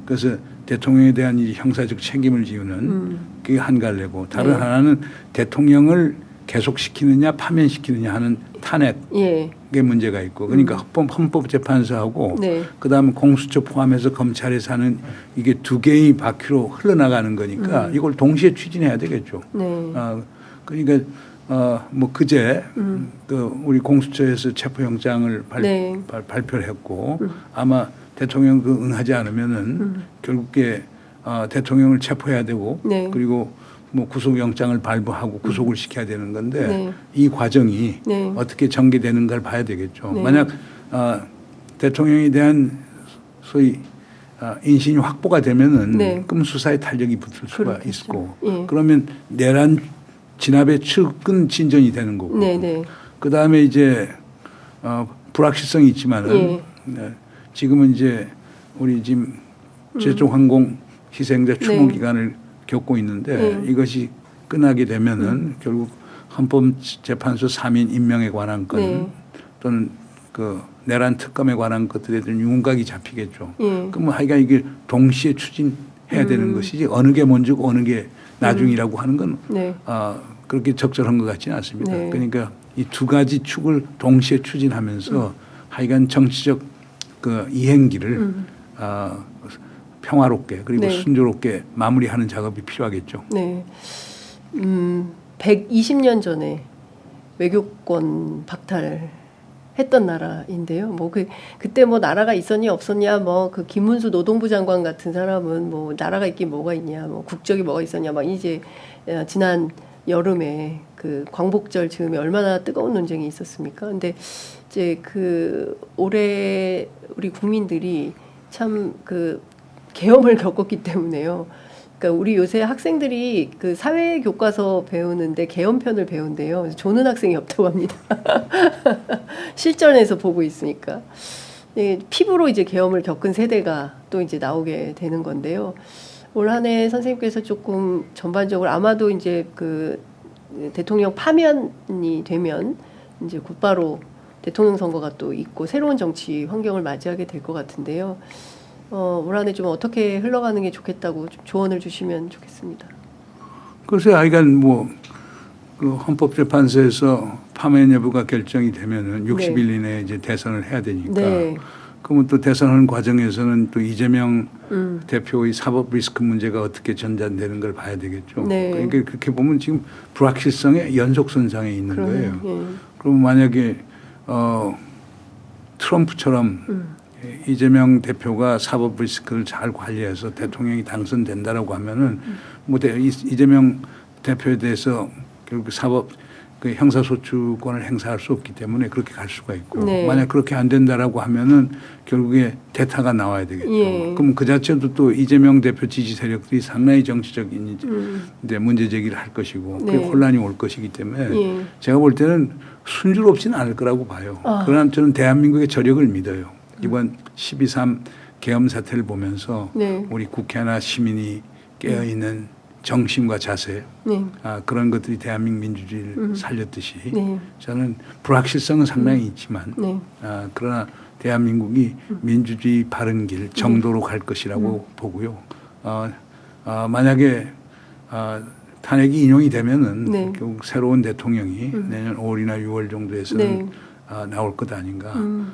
그래서 대통령에 대한 이 형사적 책임을 지우는 그게 한 갈래고 다른 네. 하나는 대통령을 계속시키느냐 파면시키느냐 하는 탄핵의 예. 문제가 있고 그러니까 헌법재판소하고 네. 그다음에 공수처 포함해서 검찰에서 하는 이게 두 개의 바퀴로 흘러나가는 거니까 이걸 동시에 추진해야 되겠죠. 네. 그러니까 뭐 그제 그 우리 공수처에서 체포영장을 네. 발표를 했고 아마 대통령 그 응하지 않으면은 결국에 대통령을 체포해야 되고 네. 그리고 뭐 구속영장을 발부하고 구속을 시켜야 되는 건데 네. 이 과정이 네. 어떻게 전개되는가를 봐야 되겠죠. 네. 만약 대통령에 대한 소위 인신이 확보가 되면은 네. 그럼 수사에 탄력이 붙을 수가 그렇겠죠. 있고 예. 그러면 내란 진압의 측은 진전이 되는 거고 네, 네. 그다음에 이제 불확실성이 있지만은 예. 네, 지금은 이제 우리 지금 제주항공 희생자 추모 네. 기간을 겪고 있는데 네. 이것이 끝나게 되면은 결국 헌법재판소 3인 임명에 관한 건 네. 또는 그 내란 특검에 관한 것들에 대한 윤곽이 잡히겠죠. 예. 그럼 하여간 이게 동시에 추진해야 되는 것이지 어느 게 먼저고 어느 게 나중이라고 하는 건 네. 그렇게 적절한 것 같지는 않습니다. 네. 그러니까 이 두 가지 축을 동시에 추진하면서 하여간 정치적 그 이행기를 평화롭게 그리고 네. 순조롭게 마무리하는 작업이 필요하겠죠. 네. 120년 전에 외교권 박탈했던 했던 나라인데요. 뭐 그때 뭐 나라가 있었냐 없었냐 뭐 그 김문수 노동부 장관 같은 사람은 뭐 나라가 있긴 뭐가 있냐 뭐 국적이 뭐가 있었냐 막 이제 지난 여름에 그 광복절 즈음에 얼마나 뜨거운 논쟁이 있었습니까? 근데 이제 그 올해 우리 국민들이 참 그 계엄을 겪었기 때문에요. 그러니까 우리 요새 학생들이 그 사회 교과서 배우는데 계엄편을 배운대요. 그래서 조는 학생이 없다고 합니다. 실전에서 보고 있으니까. 피부로 이제 계엄을 겪은 세대가 또 이제 나오게 되는 건데요. 올 한 해 선생님께서 조금 전반적으로 아마도 이제 그 대통령 파면이 되면 이제 곧바로 대통령 선거가 또 있고 새로운 정치 환경을 맞이하게 될 것 같은데요. 올 한 해 좀 어떻게 흘러가는 게 좋겠다고 좀 조언을 주시면 좋겠습니다. 글쎄, 하여간 뭐 그 헌법재판소에서 파면 여부가 결정이 되면은 60일 이내에 이제 대선을 해야 되니까. 네. 그러면 또 대선하는 과정에서는 또 이재명 대표의 사법 리스크 문제가 어떻게 전환되는 걸 봐야 되겠죠. 네. 그러니까 그렇게 보면 지금 불확실성의 연속선상에 있는 거예요. 예. 그럼 만약에 트럼프처럼 이재명 대표가 사법 리스크를 잘 관리해서 대통령이 당선된다라고 하면은 뭐 이재명 대표에 대해서 결국 사법 그 형사소추권을 행사할 수 없기 때문에 그렇게 갈 수가 있고 네. 만약 그렇게 안 된다라고 하면은 결국에 대타가 나와야 되겠죠. 예. 그럼 그 자체도 또 이재명 대표 지지 세력들이 상당히 정치적인 이제 문제 제기를 할 것이고 네. 그게 혼란이 올 것이기 때문에 예. 제가 볼 때는 순조롭지는 않을 거라고 봐요. 그러나 저는 대한민국의 저력을 믿어요. 이번 12.3 계엄 사태를 보면서 네. 우리 국회나 시민이 깨어있는 정신과 자세 네. 그런 것들이 대한민국 민주주의를 살렸듯이 네. 저는 불확실성은 상당히 있지만 네. 그러나 대한민국이 민주주의 바른 길 정도로 갈 것이라고 보고요. 만약에 탄핵이 인용이 되면은 네. 결국 새로운 대통령이 내년 5월이나 6월 정도에서는 네. 나올 것 아닌가.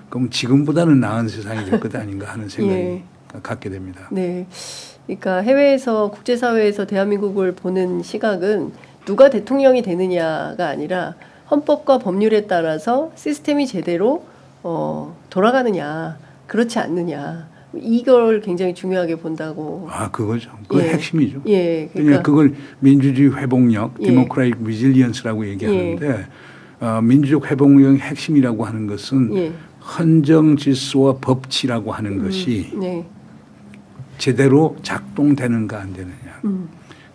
그럼 지금보다는 나은 세상이 될 것 아닌가 하는 생각이 예. 갖게 됩니다. 네. 그러니까 해외에서 국제사회에서 대한민국을 보는 시각은 누가 대통령이 되느냐가 아니라 헌법과 법률에 따라서 시스템이 제대로 돌아가느냐 그렇지 않느냐 이걸 굉장히 중요하게 본다고. 그거죠. 그게 예. 핵심이죠. 예. 그러니까 그걸 민주주의 회복력, 예. 디모크라틱 리질리언스라고 얘기하는데 민주적 회복력의 핵심이라고 하는 것은 예. 헌정 질서와 법치라고 하는 것이 네. 제대로 작동되는가 안 되느냐.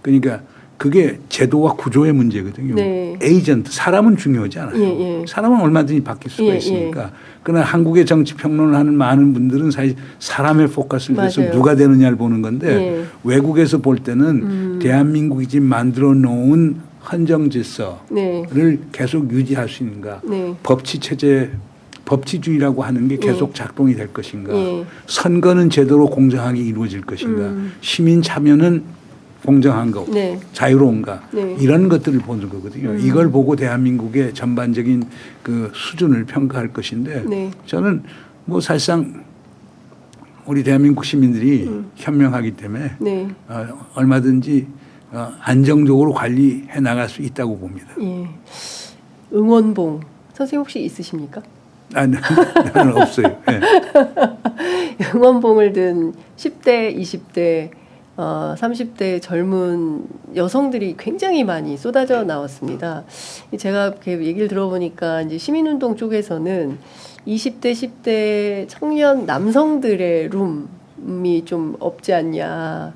그러니까 그게 제도와 구조의 문제거든요. 네. 에이전트, 사람은 중요하지 않아요. 예. 사람은 얼마든지 바뀔 수가 예. 있으니까. 그러나 한국의 정치 평론을 하는 많은 분들은 사실 사람의 포커스를 해서 맞아요. 누가 되느냐를 보는 건데 예. 외국에서 볼 때는 대한민국이 지금 만들어 놓은 헌정 질서를 네. 계속 유지할 수 있는가. 네. 법치 체제 법치주의라고 하는 게 계속 작동이 될 것인가. 예. 선거는 제대로 공정하게 이루어질 것인가. 시민 참여는 공정한 거, 네. 자유로운가. 네. 이런 것들을 보는 거거든요. 이걸 보고 대한민국의 전반적인 그 수준을 평가할 것인데 네. 저는 뭐 사실상 우리 대한민국 시민들이 현명하기 때문에 네. 얼마든지 안정적으로 관리해 나갈 수 있다고 봅니다. 예. 응원봉 선생님 혹시 있으십니까? 나는 없어요. 네. 응원봉을 든 10대, 20대, 30대 젊은 여성들이 굉장히 많이 쏟아져 나왔습니다. 제가 이렇게 얘기를 들어보니까 이제 시민운동 쪽에서는 20대, 10대 청년 남성들의 룸이 좀 없지 않냐.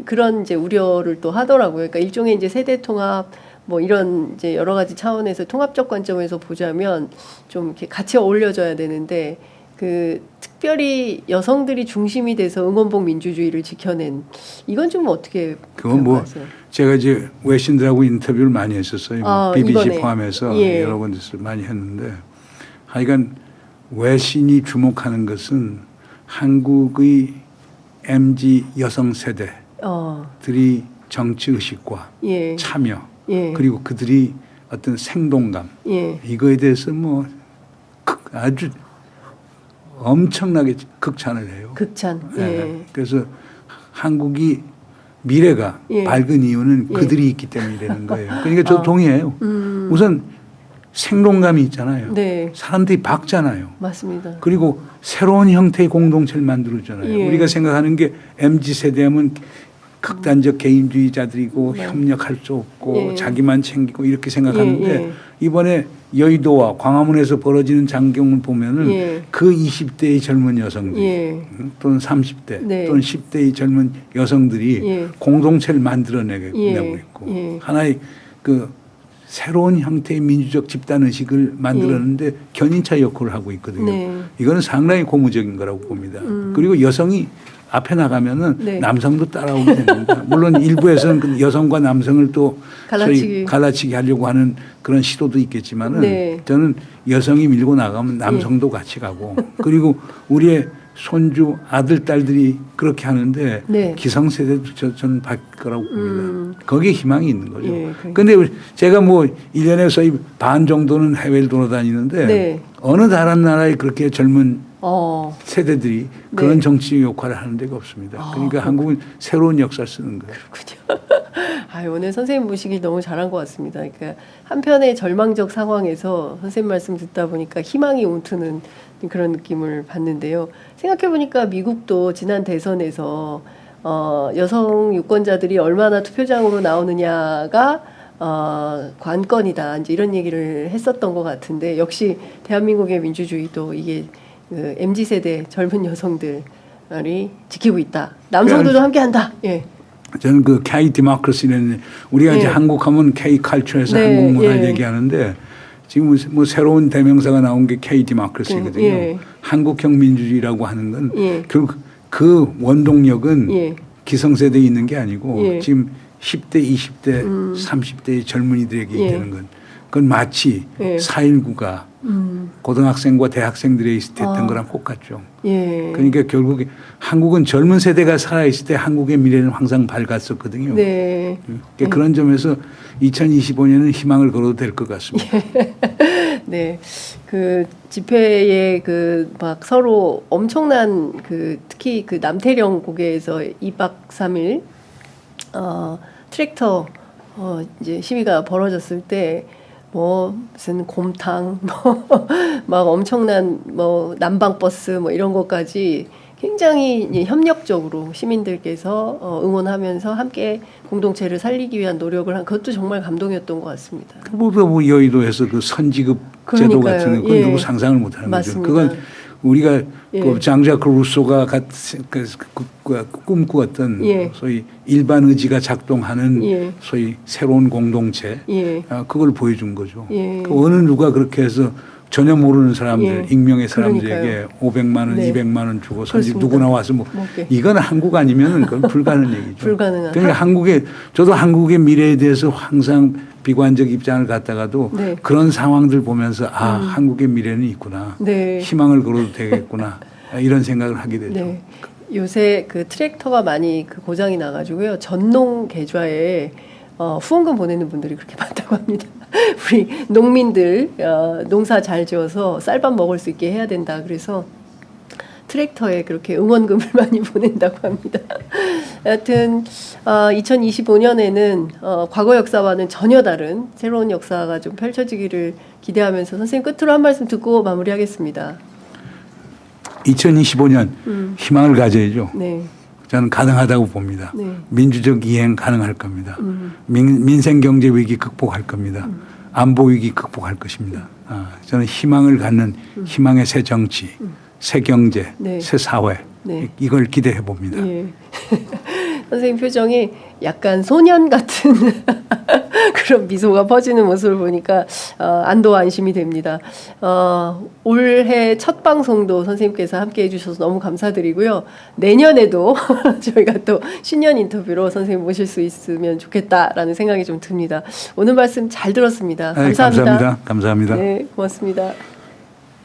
그런 이제 우려를 또 하더라고요. 그러니까 일종의 이제 세대 통합 뭐 이런 이제 여러 가지 차원에서 통합적 관점에서 보자면 좀 이렇게 같이 어울려져야 되는데 그 특별히 여성들이 중심이 돼서 응원봉 민주주의를 지켜낸 이건 좀 어떻게 그건 뭐 생각하세요? 제가 이제 외신들하고 인터뷰를 많이 했었어요. BBC 이번에. 포함해서 예. 여러 군데서 많이 했는데 하여간 외신이 주목하는 것은 한국의 MZ 여성 세대들이 정치 의식과 예. 참여 예. 그리고 그들이 어떤 생동감 예. 이거에 대해서 뭐 아주 엄청나게 극찬을 해요. 극찬. 예. 네. 그래서 한국이 미래가 예. 밝은 이유는 예. 그들이 있기 때문이라는 거예요. 그러니까 저도 동의해요. 우선 생동감이 있잖아요. 네. 사람들이 박잖아요. 맞습니다. 그리고 새로운 형태의 공동체를 만들어주잖아요. 예. 우리가 생각하는 게 MZ세대 하면 극단적 개인주의자들이고 협력할 수 없고 예. 자기만 챙기고 이렇게 생각하는데 예. 이번에 여의도와 광화문에서 벌어지는 장경을 보면은 예. 그 20대의 젊은 여성들 예. 또는 30대 네. 또는 10대의 젊은 여성들이 예. 공동체를 만들어내고 예. 있고 예. 하나의 그 새로운 형태의 민주적 집단 의식을 만들었는데 견인차 역할을 하고 있거든요. 네. 이거는 상당히 고무적인 거라고 봅니다. 그리고 여성이 앞에 나가면은 네. 남성도 따라오게 됩니다. 물론 일부에서는 그 여성과 남성을 또 소위 갈라치기 하려고 하는 그런 시도도 있겠지만은 네. 저는 여성이 밀고 나가면 남성도 같이 가고 그리고 우리의 손주 아들 딸들이 그렇게 하는데 네. 기성세대도 저는 바뀔 거라고 봅니다. 거기에 희망이 있는 거죠. 예, 그런데 제가 뭐 1년에 소위 반 정도는 해외를 돌아다니는데 네. 어느 다른 나라에 그렇게 젊은 세대들이 네. 그런 정치 역할을 하는 데가 없습니다. 그러니까 한국은 새로운 역사를 쓰는 거예요. 그렇군요. 오늘 선생님 모시기 너무 잘한 것 같습니다. 그러니까 한편의 절망적 상황에서 선생님 말씀 듣다 보니까 희망이 움트는 그런 느낌을 받는데요. 생각해보니까 미국도 지난 대선에서 여성 유권자들이 얼마나 투표장으로 나오느냐가 관건이다. 이제 이런 얘기를 했었던 것 같은데 역시 대한민국의 민주주의도 이게 그 MZ세대 젊은 여성들이 지키고 있다. 남성들도 함께한다. 예. 저는 그 K 디모크라시는 우리가 예. 이제 한국 하면 K 칼처에서 네. 한국 문화 예. 얘기하는데 지금 뭐 새로운 대명사가 나온 게 K 디모크라시거든요. 예. 한국형 민주주의라고 하는 건 예. 결국 그 원동력은 예. 기성세대에 있는 게 아니고 예. 지금 10대, 20대, 30대의 젊은이들에게 예. 되는 건 그건 마치 예. 4.19가 고등학생과 대학생들에 됐던 거랑 똑같죠. 예. 그러니까 결국에 한국은 젊은 세대가 살아있을 때 한국의 미래는 항상 밝았었거든요. 네. 그러니까 그런 점에서 2025년은 희망을 걸어도 될 것 같습니다. 네. 그 집회에 그 막 서로 엄청난 그 특히 그 남태령 고개에서 2박 3일 트랙터 이제 시위가 벌어졌을 때 뭐 무슨 곰탕 막 엄청난 뭐 난방버스 뭐 이런 것까지 굉장히 협력적으로 시민들께서 응원하면서 함께 공동체를 살리기 위한 노력을 한 그것도 정말 감동이었던 것 같습니다. 그보다 뭐 여의도에서 그 선지급 제도 그러니까요. 같은 건 예. 누구 상상을 못하는 거죠. 맞습니다. 그건 우리가 예. 그 장자크 루소가 꿈꾸었던 예. 소위 일반 의지가 작동하는 예. 소위 새로운 공동체 예. 그걸 보여준 거죠. 예. 그 어느 누가 그렇게 해서 전혀 모르는 사람들, 예. 익명의 사람들에게 그러니까요. 500만 원, 네. 200만 원 주고 선지 그렇습니다. 누구 나와서 뭐 먹게. 이건 한국 아니면은 그건 불가능한 얘기죠. 불가능한. 그러니까 저도 한국의 미래에 대해서 항상 비관적 입장을 갖다가도 네. 그런 상황들 보면서 한국의 미래는 있구나. 네. 희망을 걸어도 되겠구나. 이런 생각을 하게 되죠. 네. 요새 그 트랙터가 많이 그 고장이 나가지고요. 전농 계좌에 후원금 보내는 분들이 그렇게 많다고 합니다. 우리 농민들 농사 잘 지어서 쌀밥 먹을 수 있게 해야 된다. 그래서 트랙터에 그렇게 응원금을 많이 보낸다고 합니다. 하여튼 2025년에는 과거 역사와는 전혀 다른 새로운 역사가 좀 펼쳐지기를 기대하면서 선생님 끝으로 한 말씀 듣고 마무리하겠습니다. 2025년 희망을 가져야죠. 네. 저는 가능하다고 봅니다. 네. 민주적 이행 가능할 겁니다. 민생 경제 위기 극복할 겁니다. 안보 위기 극복할 것입니다. 저는 희망을 갖는 희망의 새 정치, 새 경제, 네. 새 사회 네. 이걸 기대해 봅니다. 예. 선생님 표정이 약간 소년 같은 그런 미소가 퍼지는 모습을 보니까 안도와 안심이 됩니다. 올해 첫 방송도 선생님께서 함께 해주셔서 너무 감사드리고요. 내년에도 저희가 또 신년 인터뷰로 선생님 모실 수 있으면 좋겠다라는 생각이 좀 듭니다. 오늘 말씀 잘 들었습니다. 감사합니다. 감사합니다. 네, 고맙습니다.